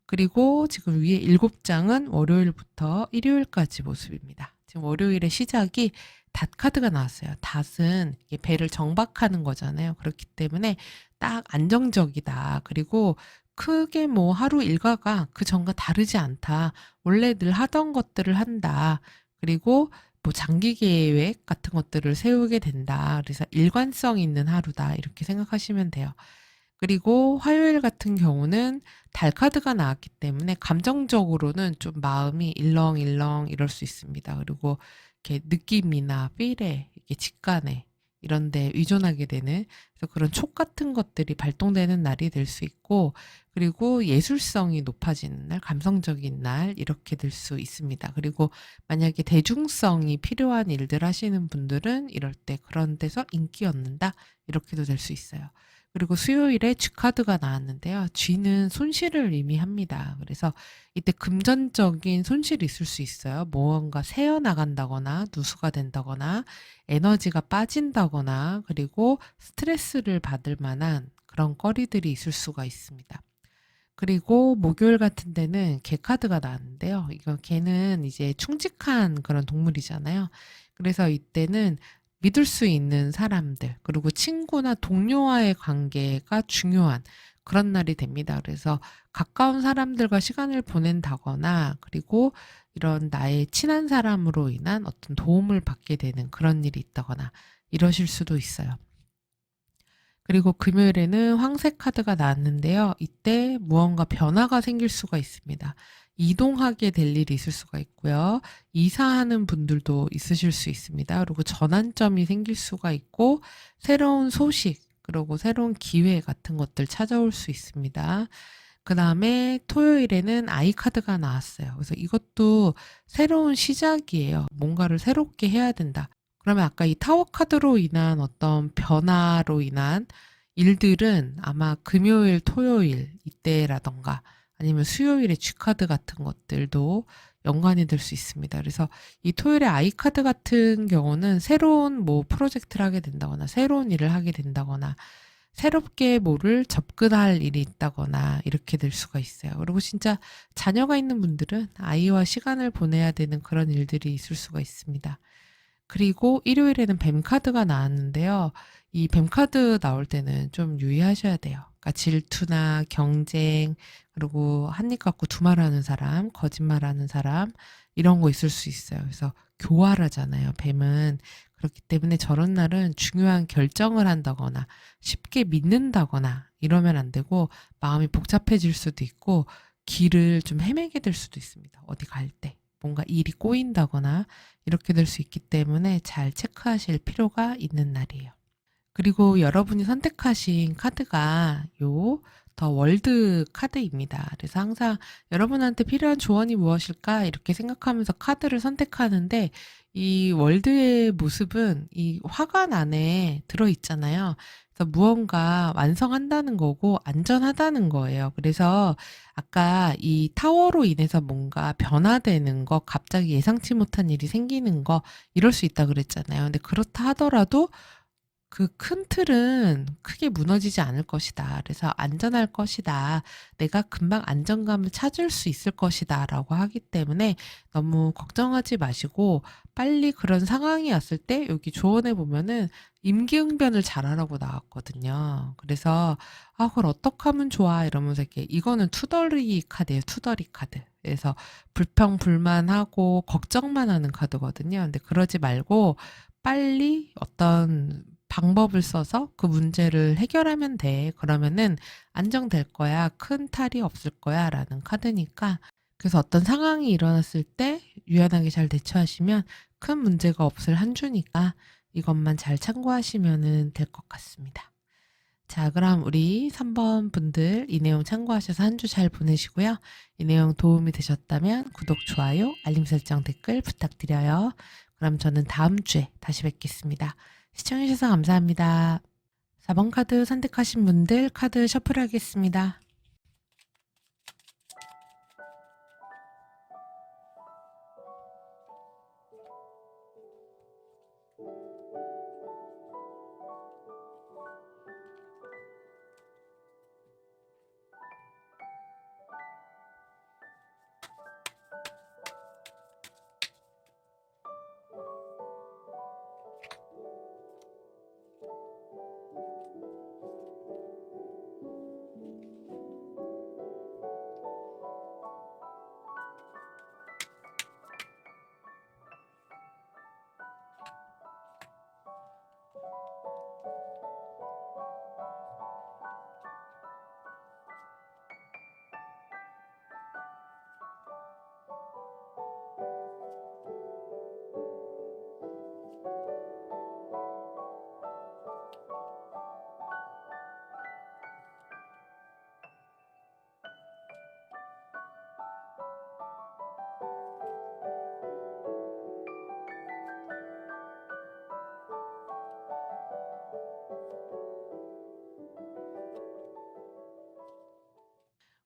그리고 지금 위에 7장은 월요일부터 일요일까지 모습입니다. 지금 월요일의 시작이 닷 카드가 나왔어요. 닷은 이게 배를 정박하는 거잖아요. 그렇기 때문에 딱 안정적이다. 그리고 크게 뭐 하루 일과가 그 전과 다르지 않다. 원래 늘 하던 것들을 한다. 그리고 뭐 장기 계획 같은 것들을 세우게 된다. 그래서 일관성 있는 하루다. 이렇게 생각하시면 돼요. 그리고 화요일 같은 경우는 달 카드가 나왔기 때문에 감정적으로는 좀 마음이 일렁일렁 이럴 수 있습니다. 그리고 이렇게 느낌이나 필에 이게 직관에 이런 데 의존하게 되는 그래서 그런 촉 같은 것들이 발동되는 날이 될 수 있고 그리고 예술성이 높아지는 날, 감성적인 날 이렇게 될 수 있습니다. 그리고 만약에 대중성이 필요한 일들 하시는 분들은 이럴 때 그런 데서 인기 얻는다 이렇게도 될 수 있어요. 그리고 수요일에 G카드가 나왔는데요. G는 손실을 의미합니다. 그래서 이때 금전적인 손실이 있을 수 있어요. 무언가 새어나간다거나 누수가 된다거나 에너지가 빠진다거나 그리고 스트레스를 받을 만한 그런 거리들이 있을 수가 있습니다. 그리고 목요일 같은 데는 개 카드가 나왔는데요. 이거 개는 이제 충직한 그런 동물이잖아요. 그래서 이때는 믿을 수 있는 사람들, 그리고 친구나 동료와의 관계가 중요한 그런 날이 됩니다. 그래서 가까운 사람들과 시간을 보낸다거나, 그리고 이런 나의 친한 사람으로 인한 어떤 도움을 받게 되는 그런 일이 있다거나, 이러실 수도 있어요. 그리고 금요일에는 황색 카드가 나왔는데요. 이때 무언가 변화가 생길 수가 있습니다. 이동하게 될 일이 있을 수가 있고요. 이사하는 분들도 있으실 수 있습니다. 그리고 전환점이 생길 수가 있고 새로운 소식 그리고 새로운 기회 같은 것들 찾아올 수 있습니다. 그 다음에 토요일에는 아이 카드가 나왔어요. 그래서 이것도 새로운 시작이에요. 뭔가를 새롭게 해야 된다. 그러면 아까 이 타워 카드로 인한 어떤 변화로 인한 일들은 아마 금요일, 토요일 이때라던가 아니면 수요일에 G카드 같은 것들도 연관이 될 수 있습니다. 그래서 이 토요일에 I카드 같은 경우는 새로운 뭐 프로젝트를 하게 된다거나 새로운 일을 하게 된다거나 새롭게 뭐를 접근할 일이 있다거나 이렇게 될 수가 있어요. 그리고 진짜 자녀가 있는 분들은 아이와 시간을 보내야 되는 그런 일들이 있을 수가 있습니다. 그리고 일요일에는 뱀 카드가 나왔는데요. 이 뱀 카드 나올 때는 좀 유의하셔야 돼요. 그러니까 질투나 경쟁, 그리고 한입 갖고 두 말 하는 사람, 거짓말하는 사람 이런 거 있을 수 있어요. 그래서 교활하잖아요. 뱀은. 그렇기 때문에 저런 날은 중요한 결정을 한다거나 쉽게 믿는다거나 이러면 안 되고 마음이 복잡해질 수도 있고 길을 좀 헤매게 될 수도 있습니다. 어디 갈 때. 뭔가 일이 꼬인다거나 이렇게 될 수 있기 때문에 잘 체크하실 필요가 있는 날이에요. 그리고 여러분이 선택하신 카드가 요 더 월드 카드입니다. 그래서 항상 여러분한테 필요한 조언이 무엇일까 이렇게 생각하면서 카드를 선택하는데 이 월드의 모습은 이 화관 안에 들어있잖아요. 그래서 무언가 완성한다는 거고 안전하다는 거예요. 그래서 아까 이 타워로 인해서 뭔가 변화되는 거, 갑자기 예상치 못한 일이 생기는 거 이럴 수 있다 그랬잖아요. 근데 그렇다 하더라도 그 큰 틀은 크게 무너지지 않을 것이다. 그래서 안전할 것이다. 내가 금방 안정감을 찾을 수 있을 것이다. 라고 하기 때문에 너무 걱정하지 마시고 빨리 그런 상황이 왔을 때 여기 조언해 보면은 임기응변을 잘하라고 나왔거든요. 그래서 아, 그걸 어떻게 하면 좋아? 이러면서 이렇게 이거는 투덜이 카드예요. 투덜이 카드. 그래서 불평불만하고 걱정만 하는 카드거든요. 근데 그러지 말고 빨리 어떤 방법을 써서 그 문제를 해결하면 돼. 그러면은 안정될 거야. 큰 탈이 없을 거야. 라는 카드니까. 그래서 어떤 상황이 일어났을 때 유연하게 잘 대처하시면 큰 문제가 없을 한 주니까 이것만 잘 참고하시면 될 것 같습니다. 자, 그럼 우리 3번 분들 이 내용 참고하셔서 한 주 잘 보내시고요. 이 내용 도움이 되셨다면 구독, 좋아요, 알림 설정, 댓글 부탁드려요. 그럼 저는 다음 주에 다시 뵙겠습니다. 시청해주셔서 감사합니다. 4번 카드 선택하신 분들 카드 셔플하겠습니다.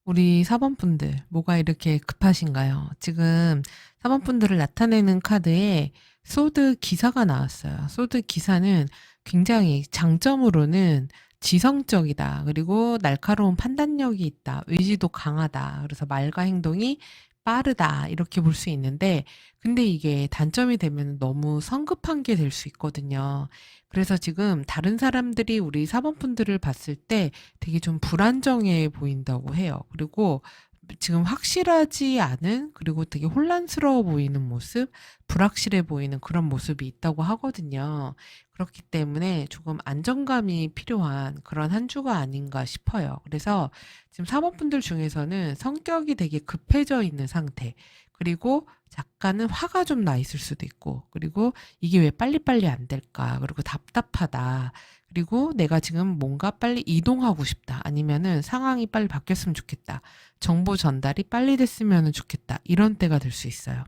우리 4번 분들, 뭐가 이렇게 급하신가요? 지금 4번 분들을 나타내는 카드에 소드 기사가 나왔어요. 소드 기사는 굉장히 장점으로는 지성적이다. 그리고 날카로운 판단력이 있다. 의지도 강하다. 그래서 말과 행동이 빠르다. 이렇게 볼 수 있는데, 근데 이게 단점이 되면 너무 성급한 게 될 수 있거든요. 그래서 지금 다른 사람들이 우리 4번 분들을 봤을 때 되게 좀 불안정해 보인다고 해요. 그리고 지금 확실하지 않은, 그리고 되게 혼란스러워 보이는 모습, 불확실해 보이는 그런 모습이 있다고 하거든요. 그렇기 때문에 조금 안정감이 필요한 그런 한 주가 아닌가 싶어요. 그래서 지금 사모분들 중에서는 성격이 되게 급해져 있는 상태, 그리고 약간은 화가 좀 나 있을 수도 있고, 그리고 이게 왜 빨리빨리 안 될까, 그리고 답답하다, 그리고 내가 지금 뭔가 빨리 이동하고 싶다, 아니면은 상황이 빨리 바뀌었으면 좋겠다, 정보 전달이 빨리 됐으면 좋겠다, 이런 때가 될 수 있어요.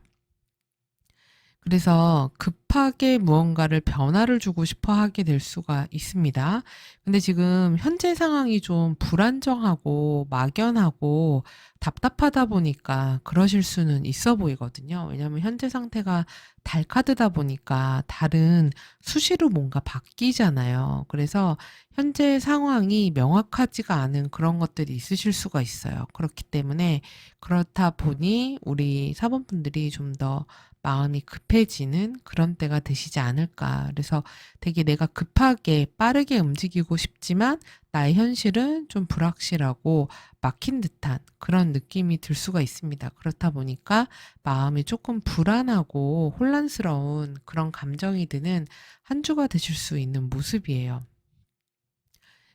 그래서 급하게 무언가를 변화를 주고 싶어 하게 될 수가 있습니다. 근데 지금 현재 상황이 좀 불안정하고 막연하고 답답하다 보니까 그러실 수는 있어 보이거든요. 왜냐하면 현재 상태가 달 카드다 보니까 달은 수시로 뭔가 바뀌잖아요. 그래서 현재 상황이 명확하지가 않은 그런 것들이 있으실 수가 있어요. 그렇기 때문에 그렇다 보니 우리 사범분들이 좀 더 마음이 급해지는 그런 때가 되시지 않을까. 그래서 되게 내가 급하게 빠르게 움직이고 싶지만 나의 현실은 좀 불확실하고 막힌 듯한 그런 느낌이 들 수가 있습니다. 그렇다 보니까 마음이 조금 불안하고 혼란스러운 그런 감정이 드는 한 주가 되실 수 있는 모습이에요.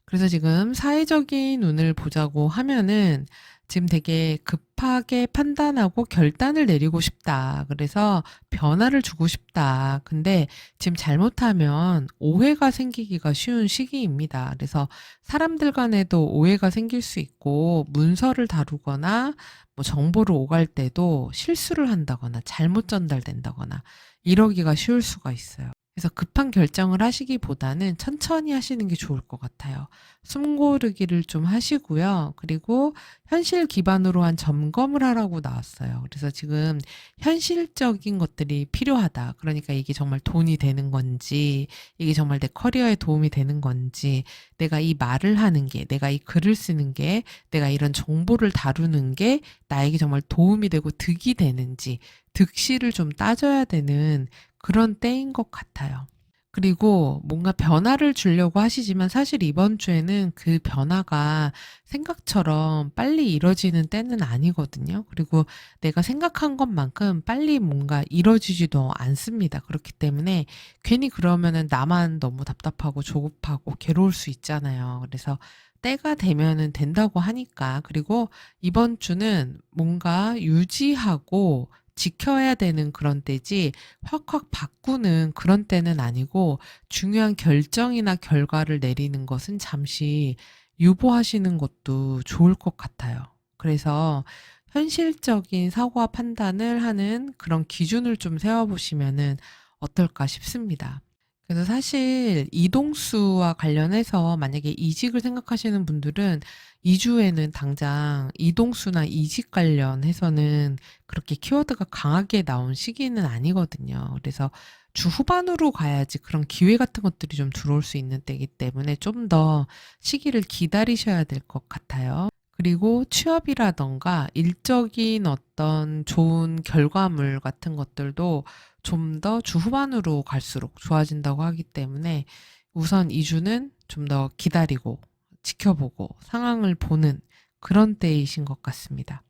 그래서 지금 사회적인 운을 보자고 하면은 지금 되게 급하게 판단하고 결단을 내리고 싶다. 그래서 변화를 주고 싶다. 근데 지금 잘못하면 오해가 생기기가 쉬운 시기입니다. 그래서 사람들 간에도 오해가 생길 수 있고, 문서를 다루거나 뭐 정보를 오갈 때도 실수를 한다거나 잘못 전달된다거나 이러기가 쉬울 수가 있어요. 그래서 급한 결정을 하시기보다는 천천히 하시는 게 좋을 것 같아요. 숨 고르기를 좀 하시고요. 그리고 현실 기반으로 한 점검을 하라고 나왔어요. 그래서 지금 현실적인 것들이 필요하다. 그러니까 이게 정말 돈이 되는 건지, 이게 정말 내 커리어에 도움이 되는 건지, 내가 이 말을 하는 게, 내가 이 글을 쓰는 게, 내가 이런 정보를 다루는 게 나에게 정말 도움이 되고 득이 되는지, 득실을 좀 따져야 되는 그런 때인 것 같아요. 그리고 뭔가 변화를 주려고 하시지만 사실 이번 주에는 그 변화가 생각처럼 빨리 이뤄지는 때는 아니거든요. 그리고 내가 생각한 것만큼 빨리 뭔가 이뤄지지도 않습니다. 그렇기 때문에 괜히 그러면은 나만 너무 답답하고 조급하고 괴로울 수 있잖아요. 그래서 때가 되면은 된다고 하니까. 그리고 이번 주는 뭔가 유지하고 지켜야 되는 그런 때지 확확 바꾸는 그런 때는 아니고 중요한 결정이나 결과를 내리는 것은 잠시 유보하시는 것도 좋을 것 같아요. 그래서 현실적인 사고와 판단을 하는 그런 기준을 좀 세워보시면은 어떨까 싶습니다. 그래서 사실 이동수와 관련해서 만약에 이직을 생각하시는 분들은 2주에는 당장 이동수나 이직 관련해서는 그렇게 키워드가 강하게 나온 시기는 아니거든요. 그래서 주 후반으로 가야지 그런 기회 같은 것들이 좀 들어올 수 있는 때이기 때문에 좀 더 시기를 기다리셔야 될 것 같아요. 그리고 취업이라던가 일적인 어떤 좋은 결과물 같은 것들도 좀 더 주 후반으로 갈수록 좋아진다고 하기 때문에 우선 2주는 좀 더 기다리고 지켜보고 상황을 보는 그런 때이신 것 같습니다.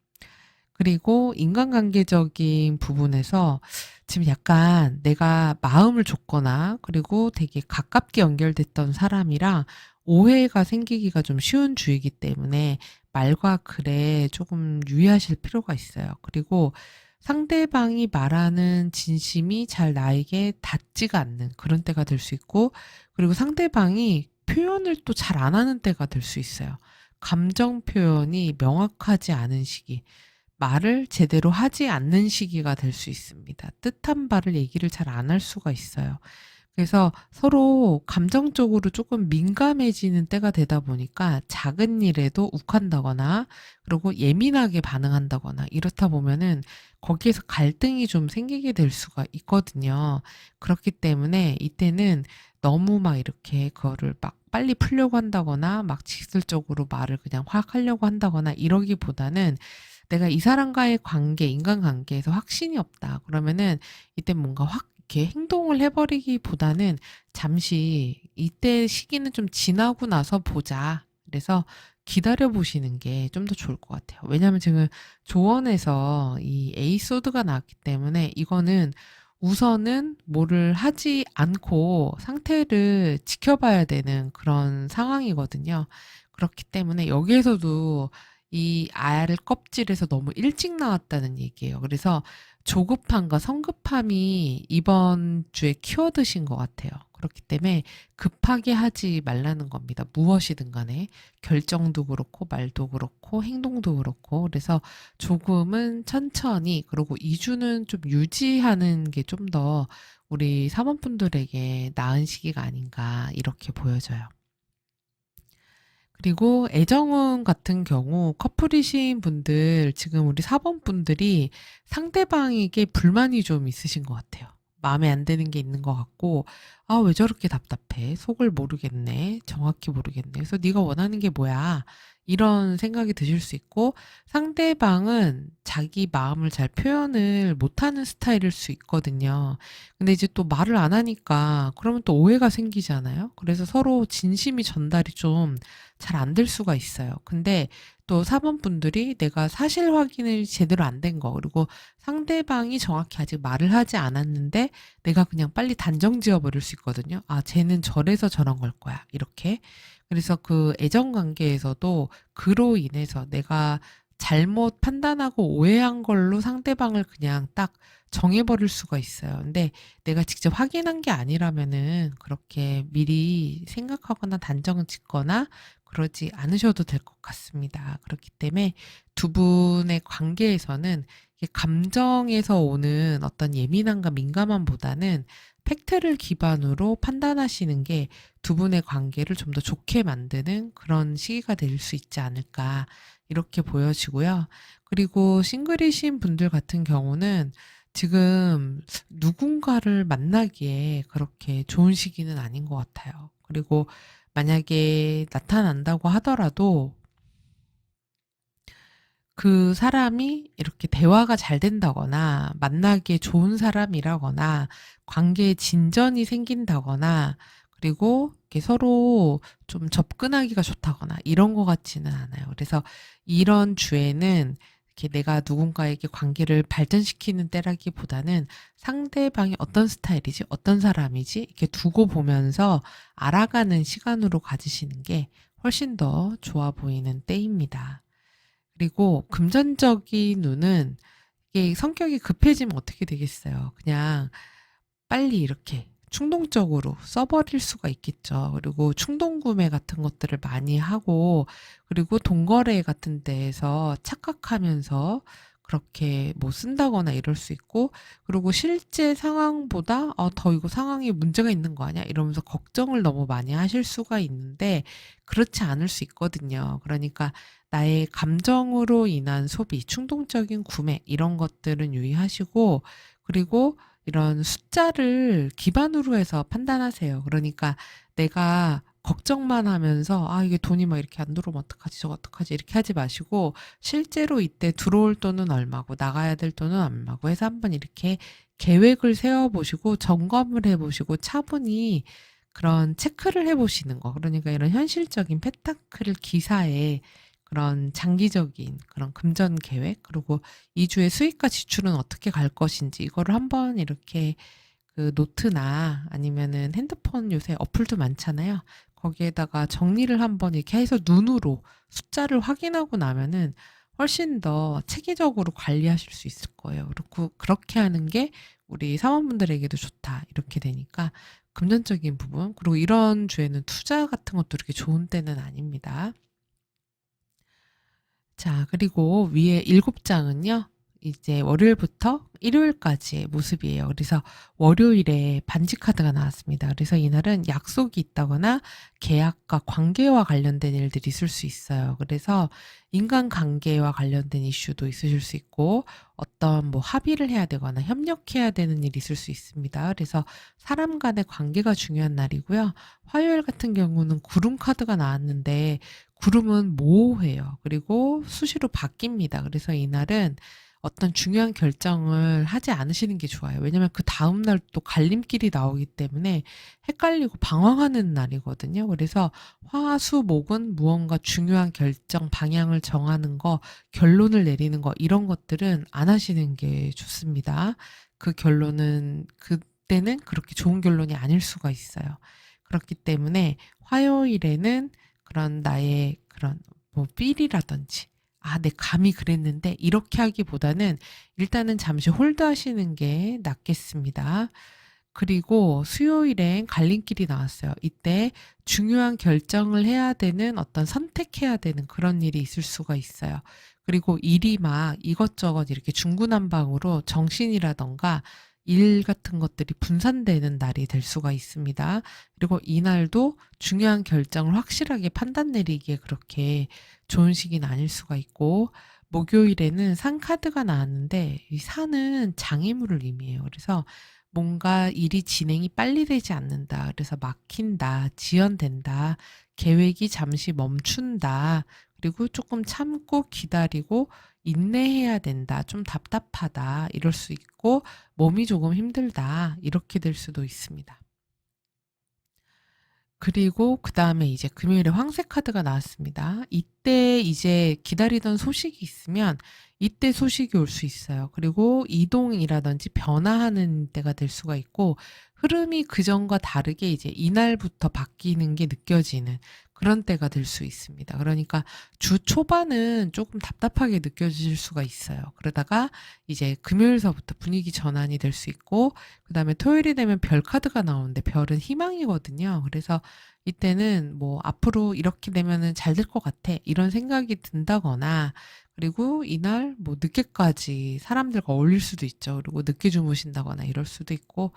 그리고 인간관계적인 부분에서 지금 약간 내가 마음을 줬거나 그리고 되게 가깝게 연결됐던 사람이랑 오해가 생기기가 좀 쉬운 주이기 때문에 말과 글에 조금 유의하실 필요가 있어요. 그리고 상대방이 말하는 진심이 잘 나에게 닿지가 않는 그런 때가 될 수 있고, 그리고 상대방이 표현을 또 잘 안 하는 때가 될 수 있어요. 감정 표현이 명확하지 않은 시기. 말을 제대로 하지 않는 시기가 될 수 있습니다. 뜻한 바를 얘기를 잘 안 할 수가 있어요. 그래서 서로 감정적으로 조금 민감해지는 때가 되다 보니까 작은 일에도 욱한다거나 그리고 예민하게 반응한다거나 이렇다 보면은 거기에서 갈등이 좀 생기게 될 수가 있거든요. 그렇기 때문에 이때는 너무 막 이렇게 그거를 막 빨리 풀려고 한다거나 막 직설적으로 말을 그냥 확 하려고 한다거나 이러기보다는 내가 이 사람과의 관계, 인간관계에서 확신이 없다. 그러면은 이때 뭔가 확 이렇게 행동을 해버리기보다는 잠시 이때 시기는 좀 지나고 나서 보자. 그래서 기다려 보시는 게 좀 더 좋을 것 같아요. 왜냐하면 지금 조언에서 이 에이소드가 나왔기 때문에 이거는 우선은 뭐를 하지 않고 상태를 지켜봐야 되는 그런 상황이거든요. 그렇기 때문에 여기에서도 이 알 껍질에서 너무 일찍 나왔다는 얘기예요. 그래서 조급함과 성급함이 이번 주에 키워드신 것 같아요. 그렇기 때문에 급하게 하지 말라는 겁니다. 무엇이든 간에 결정도 그렇고 말도 그렇고 행동도 그렇고 그래서 조금은 천천히 그리고 2주는 좀 유지하는 게 좀 더 우리 사모분들에게 나은 시기가 아닌가 이렇게 보여져요. 그리고 애정운 같은 경우 커플이신 분들 지금 우리 4번 분들이 상대방에게 불만이 좀 있으신 것 같아요. 마음에 안 드는 게 있는 것 같고 아, 왜 저렇게 답답해? 속을 모르겠네. 정확히 모르겠네. 그래서 네가 원하는 게 뭐야? 이런 생각이 드실 수 있고 상대방은 자기 마음을 잘 표현을 못하는 스타일일 수 있거든요. 근데 이제 또 말을 안 하니까 그러면 또 오해가 생기잖아요. 그래서 서로 진심이 전달이 좀 잘 안 될 수가 있어요. 근데 또 사번분들이 내가 사실 확인을 제대로 안 된 거, 그리고 상대방이 정확히 아직 말을 하지 않았는데 내가 그냥 빨리 단정 지어 버릴 수 있거든요. 아, 쟤는 저래서 저런 걸 거야. 이렇게. 그래서 그 애정 관계에서도 그로 인해서 내가 잘못 판단하고 오해한 걸로 상대방을 그냥 딱 정해버릴 수가 있어요. 근데 내가 직접 확인한 게 아니라면은 그렇게 미리 생각하거나 단정을 짓거나 그러지 않으셔도 될 것 같습니다. 그렇기 때문에 두 분의 관계에서는 이게 감정에서 오는 어떤 예민함과 민감함보다는 팩트를 기반으로 판단하시는 게 두 분의 관계를 좀 더 좋게 만드는 그런 시기가 될 수 있지 않을까 이렇게 보여지고요. 그리고 싱글이신 분들 같은 경우는 지금 누군가를 만나기에 그렇게 좋은 시기는 아닌 것 같아요. 그리고 만약에 나타난다고 하더라도 그 사람이 이렇게 대화가 잘 된다거나 만나기에 좋은 사람이라거나 관계에 진전이 생긴다거나 그리고 이렇게 서로 좀 접근하기가 좋다거나 이런 것 같지는 않아요. 그래서 이런 주에는 이렇게 내가 누군가에게 관계를 발전시키는 때라기보다는 상대방이 어떤 스타일이지, 어떤 사람이지 이렇게 두고 보면서 알아가는 시간으로 가지시는 게 훨씬 더 좋아 보이는 때입니다. 그리고 금전적인 눈은 이게 성격이 급해지면 어떻게 되겠어요. 그냥 빨리 이렇게 충동적으로 써버릴 수가 있겠죠. 그리고 충동 구매 같은 것들을 많이 하고, 그리고 돈거래 같은 데에서 착각하면서 그렇게 뭐 쓴다거나 이럴 수 있고, 그리고 실제 상황보다 더 이거 상황이 문제가 있는 거 아니야? 이러면서 걱정을 너무 많이 하실 수가 있는데, 그렇지 않을 수 있거든요. 그러니까 나의 감정으로 인한 소비, 충동적인 구매, 이런 것들은 유의하시고, 그리고 이런 숫자를 기반으로 해서 판단하세요. 그러니까 내가 걱정만 하면서 이게 돈이 막 이렇게 안 들어오면 어떡하지 저거 어떡하지 이렇게 하지 마시고 실제로 이때 들어올 돈은 얼마고 나가야 될 돈은 얼마고 해서 한번 이렇게 계획을 세워보시고 점검을 해보시고 차분히 그런 체크를 해보시는 거. 그러니까 이런 현실적인 페타크를 기사에 그런 장기적인 그런 금전 계획 그리고 2주의 수익과 지출은 어떻게 갈 것인지 이거를 한번 이렇게 그 노트나 아니면은 핸드폰 요새 어플도 많잖아요. 거기에다가 정리를 한번 이렇게 해서 눈으로 숫자를 확인하고 나면은 훨씬 더 체계적으로 관리하실 수 있을 거예요. 그리고 그렇게 하는 게 우리 사원분들에게도 좋다. 이렇게 되니까 금전적인 부분 그리고 이런 주에는 투자 같은 것도 이렇게 좋은 때는 아닙니다. 자, 그리고 위에 7장은요. 이제 월요일부터 일요일까지의 모습이에요. 그래서 월요일에 반지 카드가 나왔습니다. 그래서 이날은 약속이 있다거나 계약과 관계와 관련된 일들이 있을 수 있어요. 그래서 인간관계와 관련된 이슈도 있으실 수 있고 어떤 뭐 합의를 해야 되거나 협력해야 되는 일이 있을 수 있습니다. 그래서 사람 간의 관계가 중요한 날이고요. 화요일 같은 경우는 구름 카드가 나왔는데 구름은 모호해요. 그리고 수시로 바뀝니다. 그래서 이날은 어떤 중요한 결정을 하지 않으시는 게 좋아요. 왜냐면 그 다음날 또 갈림길이 나오기 때문에 헷갈리고 방황하는 날이거든요. 그래서 화, 수, 목은 무언가 중요한 결정, 방향을 정하는 거, 결론을 내리는 거, 이런 것들은 안 하시는 게 좋습니다. 그 결론은 그때는 그렇게 좋은 결론이 아닐 수가 있어요. 그렇기 때문에 화요일에는 그런 나의 그런 뭐 필이라든지 내 감이 그랬는데 이렇게 하기보다는 일단은 잠시 홀드하시는 게 낫겠습니다. 그리고 수요일엔 갈림길이 나왔어요. 이때 중요한 결정을 해야 되는 어떤 선택해야 되는 그런 일이 있을 수가 있어요. 그리고 일이 막 이것저것 이렇게 중구난방으로 정신이라던가 일 같은 것들이 분산되는 날이 될 수가 있습니다. 그리고 이날도 중요한 결정을 확실하게 판단 내리기에 그렇게 좋은 시기는 아닐 수가 있고, 목요일에는 산 카드가 나왔는데 이 산은 장애물을 의미해요. 그래서 뭔가 일이 진행이 빨리 되지 않는다. 그래서 막힌다, 지연된다, 계획이 잠시 멈춘다, 그리고 조금 참고 기다리고 인내해야 된다, 좀 답답하다, 이럴 수 있고, 몸이 조금 힘들다, 이렇게 될 수도 있습니다. 그리고 그 다음에 이제 금요일에 황새 카드가 나왔습니다. 이때 이제 기다리던 소식이 있으면 이때 소식이 올 수 있어요. 그리고 이동이라든지 변화하는 때가 될 수가 있고 흐름이 그전과 다르게 이제 이날부터 바뀌는 게 느껴지는 그런 때가 될 수 있습니다. 그러니까 주 초반은 조금 답답하게 느껴질 수가 있어요. 그러다가 이제 금요일서부터 분위기 전환이 될 수 있고 그다음에 토요일이 되면 별 카드가 나오는데 별은 희망이거든요. 그래서 이때는 뭐 앞으로 이렇게 되면은 잘 될 것 같아. 이런 생각이 든다거나 그리고 이날 뭐 늦게까지 사람들과 어울릴 수도 있죠. 그리고 늦게 주무신다거나 이럴 수도 있고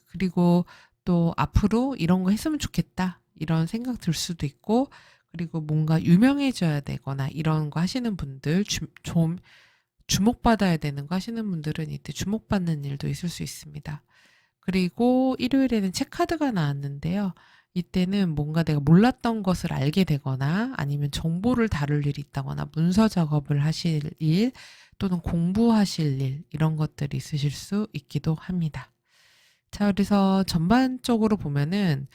그리고 또 앞으로 이런 거 했으면 좋겠다. 이런 생각 들 수도 있고, 그리고 뭔가 유명해져야 되거나 이런 거 하시는 분들, 좀 주목받아야 되는 거 하시는 분들은 이때 주목받는 일도 있을 수 있습니다. 그리고 일요일에는 체카드가 나왔는데요. 이때는 뭔가 내가 몰랐던 것을 알게 되거나 아니면 정보를 다룰 일이 있다거나 문서 작업을 하실 일 또는 공부하실 일 이런 것들이 있으실 수 있기도 합니다. 자, 그래서 전반적으로 보면은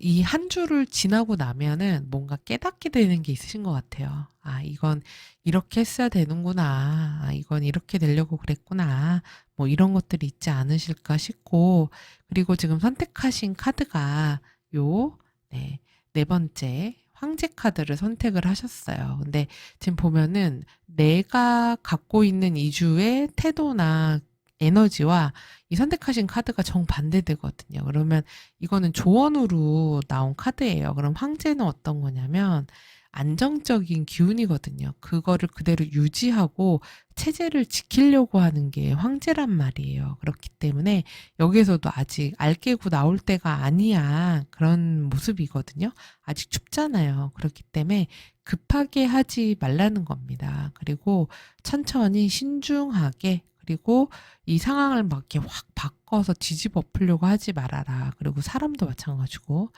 이 한 주를 지나고 나면은 뭔가 깨닫게 되는 게 있으신 것 같아요. 아, 이건 이렇게 했어야 되는구나. 아, 이건 이렇게 되려고 그랬구나. 뭐 이런 것들이 있지 않으실까 싶고, 그리고 지금 선택하신 카드가 요, 네, 네 번째 황제 카드를 선택을 하셨어요. 근데 지금 보면은 내가 갖고 있는 이주의 태도나 에너지와 이 선택하신 카드가 정반대되거든요. 그러면 이거는 조언으로 나온 카드예요. 그럼 황제는 어떤 거냐면 안정적인 기운이거든요. 그거를 그대로 유지하고 체제를 지키려고 하는 게 황제란 말이에요. 그렇기 때문에 여기에서도 아직 알 깨고 나올 때가 아니야. 그런 모습이거든요. 아직 춥잖아요. 그렇기 때문에 급하게 하지 말라는 겁니다. 그리고 천천히 신중하게 그리고 이 상황을 막 이렇게 확 바꿔서 뒤집어 엎으려고 하지 말아라. 그리고 사람도 마찬가지고.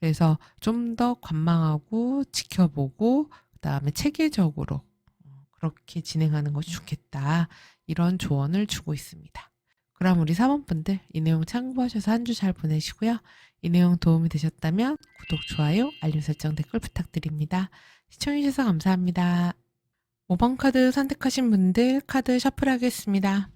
그래서 좀 더 관망하고 지켜보고 그다음에 체계적으로 그렇게 진행하는 것이 좋겠다. 이런 조언을 주고 있습니다. 그럼 우리 사모분들 이 내용 참고하셔서 한 주 잘 보내시고요. 이 내용 도움이 되셨다면 구독, 좋아요, 알림 설정, 댓글 부탁드립니다. 시청해주셔서 감사합니다. 5번 카드 선택하신 분들 카드 셔플하겠습니다.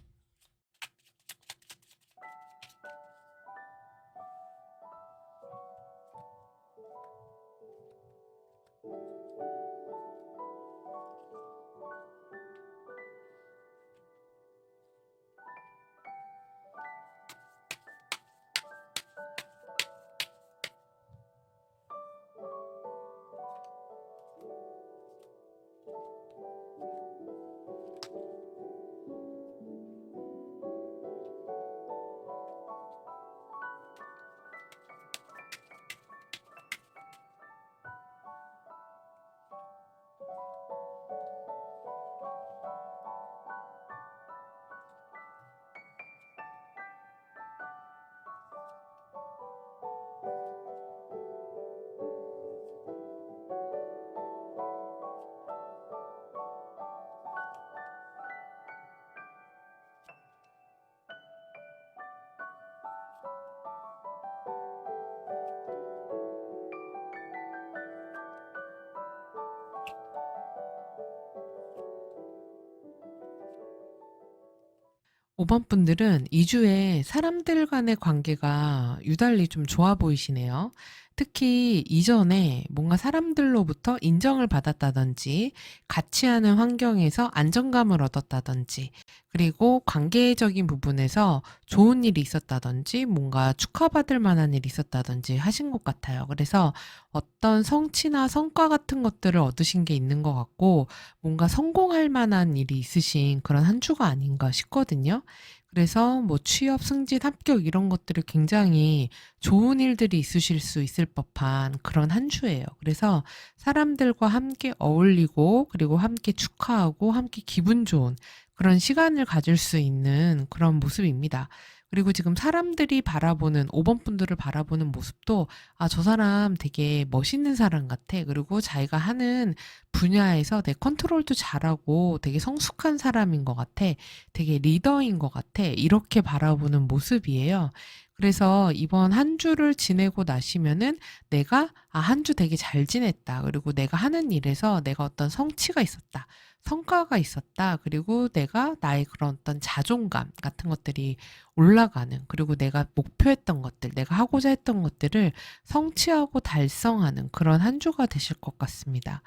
5번 분들은 2주에 사람들 간의 관계가 유달리 좀 좋아 보이시네요. 특히 이전에 뭔가 사람들로부터 인정을 받았다든지, 같이 하는 환경에서 안정감을 얻었다든지, 그리고 관계적인 부분에서 좋은 일이 있었다든지, 뭔가 축하받을 만한 일이 있었다든지 하신 것 같아요. 그래서 어떤 성취나 성과 같은 것들을 얻으신 게 있는 것 같고, 뭔가 성공할 만한 일이 있으신 그런 한 주가 아닌가 싶거든요. 그래서 뭐 취업, 승진, 합격 이런 것들이 굉장히 좋은 일들이 있으실 수 있을 법한 그런 한 주예요. 그래서 사람들과 함께 어울리고 그리고 함께 축하하고 함께 기분 좋은 그런 시간을 가질 수 있는 그런 모습입니다. 그리고 지금 사람들이 바라보는 5번 분들을 바라보는 모습도 저 사람 되게 멋있는 사람 같아. 그리고 자기가 하는 분야에서 내 컨트롤도 잘하고 되게 성숙한 사람인 것 같아. 되게 리더인 것 같아. 이렇게 바라보는 모습이에요. 그래서 이번 한 주를 지내고 나시면은 내가 한 주 되게 잘 지냈다. 그리고 내가 하는 일에서 내가 어떤 성취가 있었다. 성과가 있었다. 그리고 내가 나의 그런 어떤 자존감 같은 것들이 올라가는, 그리고 내가 목표했던 것들, 내가 하고자 했던 것들을 성취하고 달성하는 그런 한 주가 되실 것 같습니다.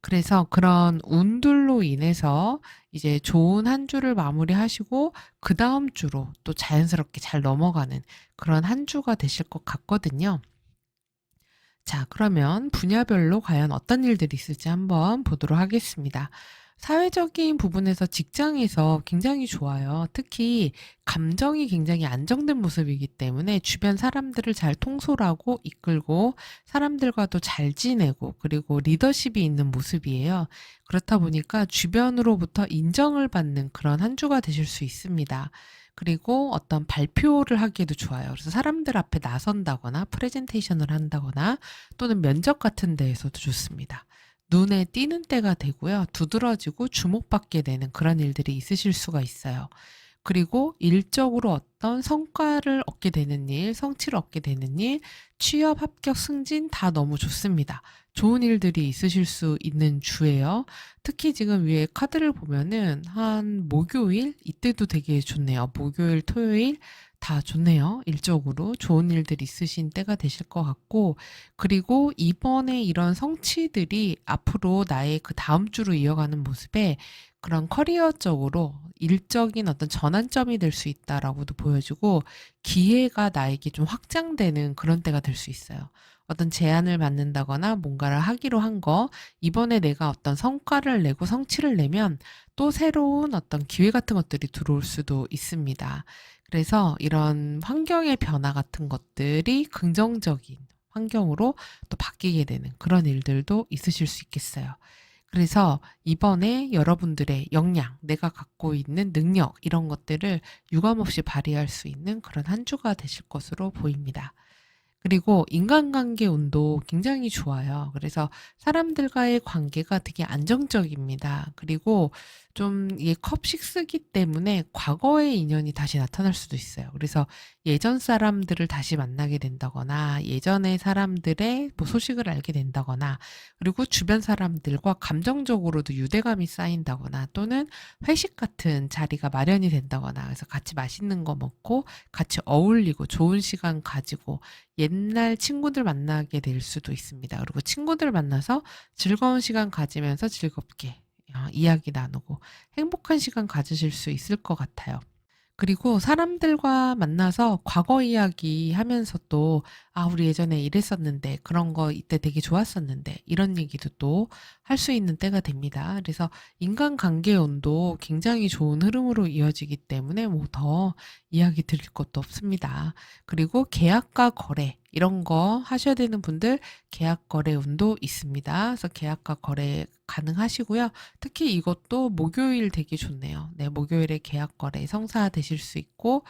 그래서 그런 운들로 인해서 이제 좋은 한 주를 마무리하시고 그 다음 주로 또 자연스럽게 잘 넘어가는 그런 한 주가 되실 것 같거든요. 자, 그러면 분야별로 과연 어떤 일들이 있을지 한번 보도록 하겠습니다. 사회적인 부분에서 직장에서 굉장히 좋아요. 특히 감정이 굉장히 안정된 모습이기 때문에 주변 사람들을 잘 통솔하고 이끌고 사람들과도 잘 지내고 그리고 리더십이 있는 모습이에요. 그렇다 보니까 주변으로부터 인정을 받는 그런 한 주가 되실 수 있습니다. 그리고 어떤 발표를 하기에도 좋아요. 그래서 사람들 앞에 나선다거나 프레젠테이션을 한다거나 또는 면접 같은 데에서도 좋습니다. 눈에 띄는 때가 되고요. 두드러지고 주목받게 되는 그런 일들이 있으실 수가 있어요. 그리고 일적으로 어떤 성과를 얻게 되는 일, 성취를 얻게 되는 일, 취업, 합격, 승진 다 너무 좋습니다. 좋은 일들이 있으실 수 있는 주예요. 특히 지금 위에 카드를 보면은 한 목요일 이때도 되게 좋네요. 목요일, 토요일 다 좋네요. 일적으로 좋은 일들이 있으신 때가 되실 것 같고, 그리고 이번에 이런 성취들이 앞으로 나의 그 다음 주로 이어가는 모습에 그런 커리어적으로 일적인 어떤 전환점이 될 수 있다라고도 보여주고 기회가 나에게 좀 확장되는 그런 때가 될 수 있어요. 어떤 제안을 받는다거나 뭔가를 하기로 한 거, 이번에 내가 어떤 성과를 내고 성취를 내면 또 새로운 어떤 기회 같은 것들이 들어올 수도 있습니다. 그래서 이런 환경의 변화 같은 것들이 긍정적인 환경으로 또 바뀌게 되는 그런 일들도 있으실 수 있겠어요. 그래서 이번에 여러분들의 역량, 내가 갖고 있는 능력, 이런 것들을 유감없이 발휘할 수 있는 그런 한 주가 되실 것으로 보입니다. 그리고 인간관계 운도 굉장히 좋아요. 그래서 사람들과의 관계가 되게 안정적입니다. 그리고 좀 이게 컵6기 때문에 과거의 인연이 다시 나타날 수도 있어요. 그래서 예전 사람들을 다시 만나게 된다거나 예전의 사람들의 뭐 소식을 알게 된다거나 그리고 주변 사람들과 감정적으로도 유대감이 쌓인다거나 또는 회식 같은 자리가 마련이 된다거나 그래서 같이 맛있는 거 먹고 같이 어울리고 좋은 시간 가지고 옛날 친구들 만나게 될 수도 있습니다. 그리고 친구들 만나서 즐거운 시간 가지면서 즐겁게 이야기 나누고 행복한 시간 가지실 수 있을 것 같아요. 그리고 사람들과 만나서 과거 이야기 하면서 또, 아, 우리 예전에 이랬었는데, 그런 거 이때 되게 좋았었는데, 이런 얘기도 또 할 수 있는 때가 됩니다. 그래서 인간관계의 온도 굉장히 좋은 흐름으로 이어지기 때문에 뭐 더 이야기 드릴 것도 없습니다. 그리고 계약과 거래, 이런 거 하셔야 되는 분들 계약 거래 운도 있습니다. 그래서 계약과 거래 가능하시고요. 특히 이것도 목요일 되게 좋네요. 네, 목요일에 계약 거래 성사 되실 수 있고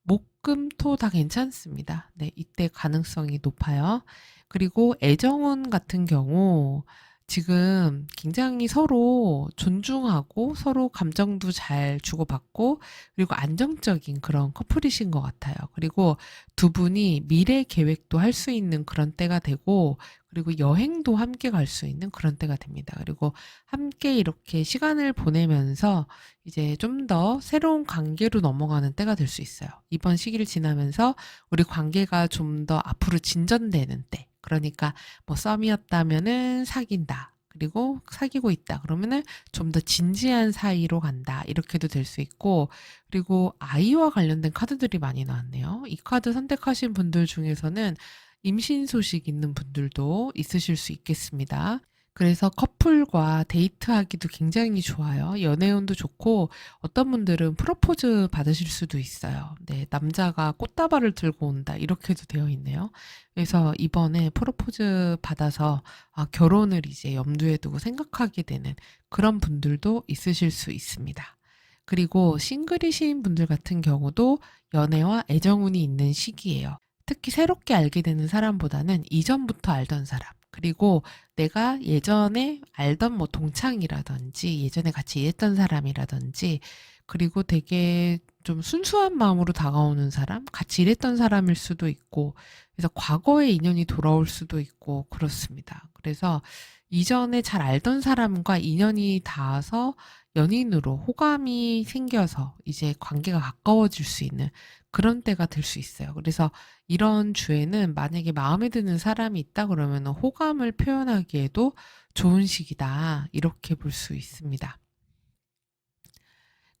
목, 금, 토 다 괜찮습니다. 네, 이때 가능성이 높아요. 그리고 애정운 같은 경우 지금 굉장히 서로 존중하고 서로 감정도 잘 주고받고 그리고 안정적인 그런 커플이신 것 같아요. 그리고 두 분이 미래 계획도 할 수 있는 그런 때가 되고 그리고 여행도 함께 갈 수 있는 그런 때가 됩니다. 그리고 함께 이렇게 시간을 보내면서 이제 좀 더 새로운 관계로 넘어가는 때가 될 수 있어요. 이번 시기를 지나면서 우리 관계가 좀 더 앞으로 진전되는 때. 그러니까 뭐 썸이었다면은 사귄다. 그리고 사귀고 있다. 그러면은 좀 더 진지한 사이로 간다. 이렇게도 될 수 있고, 그리고 아이와 관련된 카드들이 많이 나왔네요. 이 카드 선택하신 분들 중에서는 임신 소식 있는 분들도 있으실 수 있겠습니다. 그래서 커플과 데이트하기도 굉장히 좋아요. 연애운도 좋고 어떤 분들은 프로포즈 받으실 수도 있어요. 네, 남자가 꽃다발을 들고 온다 이렇게도 되어 있네요. 그래서 이번에 프로포즈 받아서 결혼을 이제 염두에 두고 생각하게 되는 그런 분들도 있으실 수 있습니다. 그리고 싱글이신 분들 같은 경우도 연애와 애정운이 있는 시기예요. 특히 새롭게 알게 되는 사람보다는 이전부터 알던 사람, 그리고 내가 예전에 알던 뭐 동창이라든지 예전에 같이 일했던 사람이라든지 그리고 되게 좀 순수한 마음으로 다가오는 사람, 같이 일했던 사람일 수도 있고 그래서 과거의 인연이 돌아올 수도 있고 그렇습니다. 그래서 이전에 잘 알던 사람과 인연이 닿아서 연인으로 호감이 생겨서 이제 관계가 가까워질 수 있는 그런 때가 될 수 있어요. 그래서 이런 주에는 만약에 마음에 드는 사람이 있다 그러면 호감을 표현하기에도 좋은 시기다. 이렇게 볼 수 있습니다.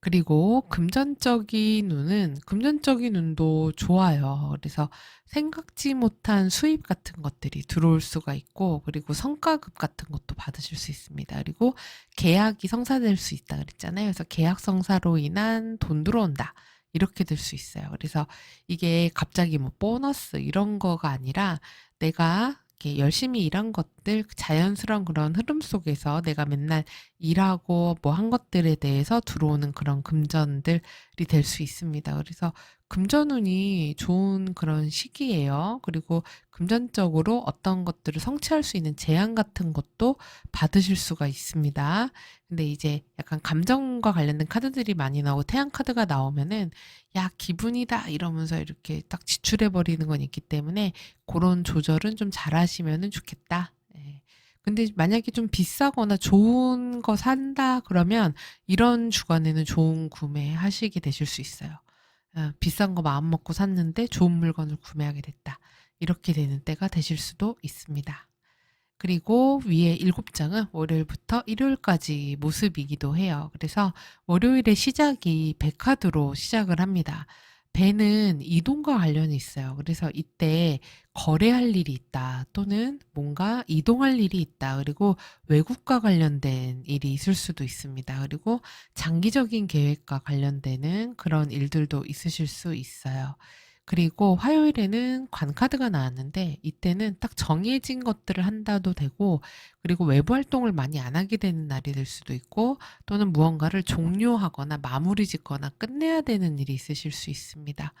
그리고 금전적인 운도 좋아요. 그래서 생각지 못한 수입 같은 것들이 들어올 수가 있고, 그리고 성과급 같은 것도 받으실 수 있습니다. 그리고 계약이 성사될 수 있다 그랬잖아요. 그래서 계약 성사로 인한 돈 들어온다. 이렇게 될 수 있어요. 그래서 이게 갑자기 뭐 보너스 이런 거가 아니라 내가 이렇게 열심히 일한 것들, 자연스러운 그런 흐름 속에서 내가 맨날 일하고 뭐 한 것들에 대해서 들어오는 그런 금전들이 될 수 있습니다. 그래서 금전운이 좋은 그런 시기예요. 그리고 금전적으로 어떤 것들을 성취할 수 있는 제안 같은 것도 받으실 수가 있습니다. 근데 이제 약간 감정과 관련된 카드들이 많이 나오고 태양 카드가 나오면은 야, 기분이다 이러면서 이렇게 딱 지출해 버리는 건 있기 때문에 그런 조절은 좀 잘하시면은 좋겠다. 예. 근데 만약에 좀 비싸거나 좋은 거 산다 그러면 이런 주간에는 좋은 구매하시게 되실 수 있어요. 비싼 거 마음 먹고 샀는데 좋은 물건을 구매하게 됐다. 이렇게 되는 때가 되실 수도 있습니다. 그리고 위에 7장은 월요일부터 일요일까지 모습이기도 해요. 그래서 월요일의 시작이 배카드로 시작을 합니다. 배는 이동과 관련이 있어요. 그래서 이때 거래할 일이 있다 또는 뭔가 이동할 일이 있다. 그리고 외국과 관련된 일이 있을 수도 있습니다. 그리고 장기적인 계획과 관련되는 그런 일들도 있으실 수 있어요. 그리고 화요일에는 관카드가 나왔는데 이때는 딱 정해진 것들을 한다도 되고, 그리고 외부 활동을 많이 안 하게 되는 날이 될 수도 있고, 또는 무언가를 종료하거나 마무리 짓거나 끝내야 되는 일이 있으실 수 있습니다.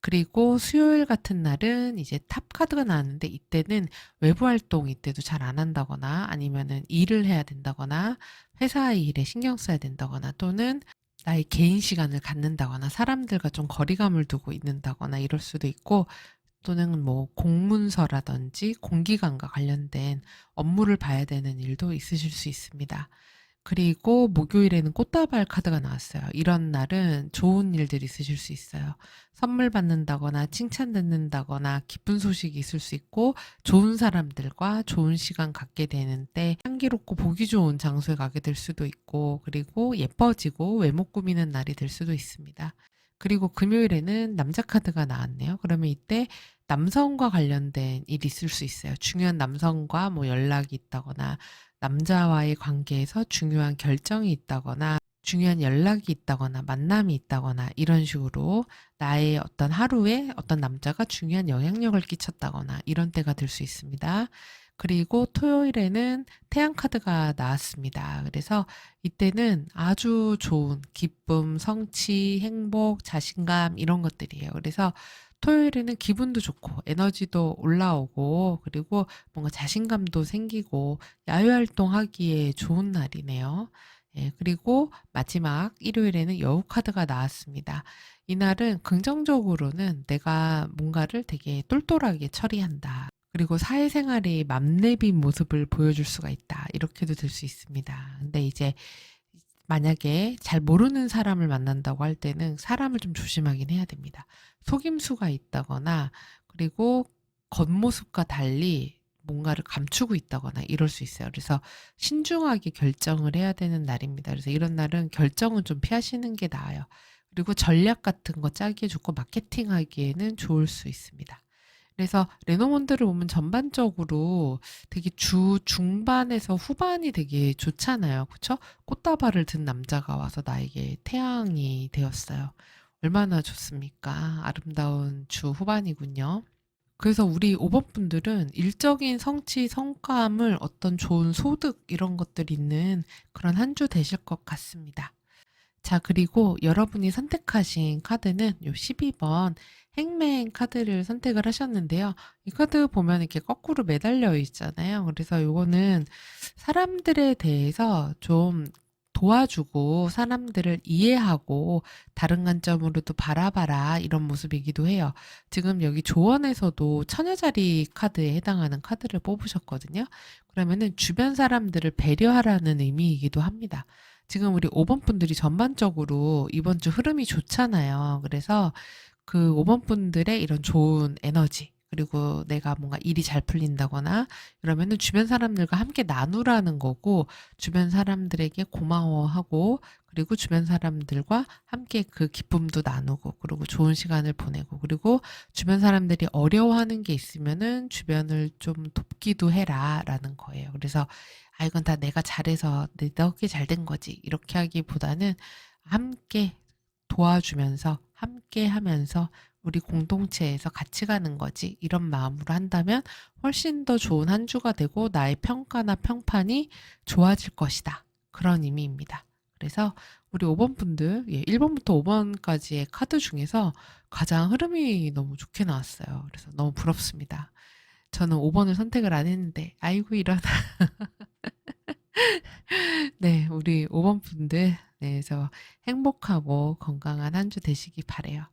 그리고 수요일 같은 날은 이제 탑 카드가 나왔는데 이때는 외부 활동 이때도 잘 안 한다거나 아니면은 일을 해야 된다거나 회사 일에 신경 써야 된다거나 또는 나의 개인 시간을 갖는다거나 사람들과 좀 거리감을 두고 있는다거나 이럴 수도 있고, 또는 뭐 공문서라든지 공기관과 관련된 업무를 봐야 되는 일도 있으실 수 있습니다. 그리고 목요일에는 꽃다발 카드가 나왔어요. 이런 날은 좋은 일들이 있으실 수 있어요. 선물 받는다거나 칭찬 듣는다거나 기쁜 소식이 있을 수 있고, 좋은 사람들과 좋은 시간 갖게 되는데 향기롭고 보기 좋은 장소에 가게 될 수도 있고, 그리고 예뻐지고 외모 꾸미는 날이 될 수도 있습니다. 그리고 금요일에는 남자 카드가 나왔네요. 그러면 이때 남성과 관련된 일이 있을 수 있어요. 중요한 남성과 뭐 연락이 있다거나 남자와의 관계에서 중요한 결정이 있다거나 중요한 연락이 있다거나 만남이 있다거나 이런 식으로 나의 어떤 하루에 어떤 남자가 중요한 영향력을 끼쳤다거나 이런 때가 될 수 있습니다. 그리고 토요일에는 태양 카드가 나왔습니다. 그래서 이때는 아주 좋은 기쁨, 성취, 행복, 자신감 이런 것들이에요. 그래서 토요일에는 기분도 좋고 에너지도 올라오고 그리고 뭔가 자신감도 생기고 야외활동하기에 좋은 날이네요. 예, 그리고 마지막 일요일에는 여우 카드가 나왔습니다. 이날은 긍정적으로는 내가 뭔가를 되게 똘똘하게 처리한다. 그리고 사회생활에 맘내빈 모습을 보여줄 수가 있다. 이렇게도 될 수 있습니다. 근데 이제 만약에 잘 모르는 사람을 만난다고 할 때는 사람을 좀 조심하긴 해야 됩니다. 속임수가 있다거나 그리고 겉모습과 달리 뭔가를 감추고 있다거나 이럴 수 있어요. 그래서 신중하게 결정을 해야 되는 날입니다. 그래서 이런 날은 결정은 좀 피하시는 게 나아요. 그리고 전략 같은 거 짜기에 좋고 마케팅하기에는 좋을 수 있습니다. 그래서 레노몬드를 보면 전반적으로 되게 주 중반에서 후반이 되게 좋잖아요. 그쵸? 꽃다발을 든 남자가 와서 나에게 태양이 되었어요. 얼마나 좋습니까? 아름다운 주 후반이군요. 그래서 우리 5번 분들은 일적인 성취, 성과물, 어떤 좋은 소득 이런 것들이 있는 그런 한 주 되실 것 같습니다. 자, 그리고 여러분이 선택하신 카드는 요 12번 행맨 카드를 선택을 하셨는데요. 이 카드 보면 이렇게 거꾸로 매달려 있잖아요. 그래서 요거는 사람들에 대해서 좀 도와주고 사람들을 이해하고 다른 관점으로도 바라봐라 이런 모습이기도 해요. 지금 여기 조언에서도 처녀자리 카드에 해당하는 카드를 뽑으셨거든요. 그러면은 주변 사람들을 배려하라는 의미이기도 합니다. 지금 우리 5번 분들이 전반적으로 이번 주 흐름이 좋잖아요. 그래서 그 5번 분들의 이런 좋은 에너지, 그리고 내가 뭔가 일이 잘 풀린다거나 이러면은 주변 사람들과 함께 나누라는 거고, 주변 사람들에게 고마워하고, 그리고 주변 사람들과 함께 그 기쁨도 나누고, 그리고 좋은 시간을 보내고, 그리고 주변 사람들이 어려워하는 게 있으면은 주변을 좀 돕기도 해라라는 거예요. 그래서 이건 다 내가 잘해서 내 덕에 잘 된 거지, 이렇게 하기보다는 함께 도와주면서 함께 하면서 우리 공동체에서 같이 가는 거지, 이런 마음으로 한다면 훨씬 더 좋은 한 주가 되고 나의 평가나 평판이 좋아질 것이다, 그런 의미입니다. 그래서 우리 5번 분들, 1번부터 5번까지의 카드 중에서 가장 흐름이 너무 좋게 나왔어요. 그래서 너무 부럽습니다. 저는 5번을 선택을 안 했는데, 아이고 이런. 네, 우리 5번 분들, 네, 그래서 행복하고 건강한 한 주 되시기 바래요.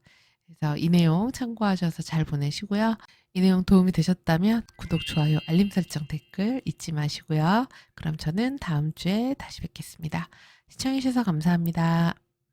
그래서 이 내용 참고하셔서 잘 보내시고요. 이 내용 도움이 되셨다면 구독, 좋아요, 알림 설정, 댓글 잊지 마시고요. 그럼 저는 다음 주에 다시 뵙겠습니다. 시청해주셔서 감사합니다.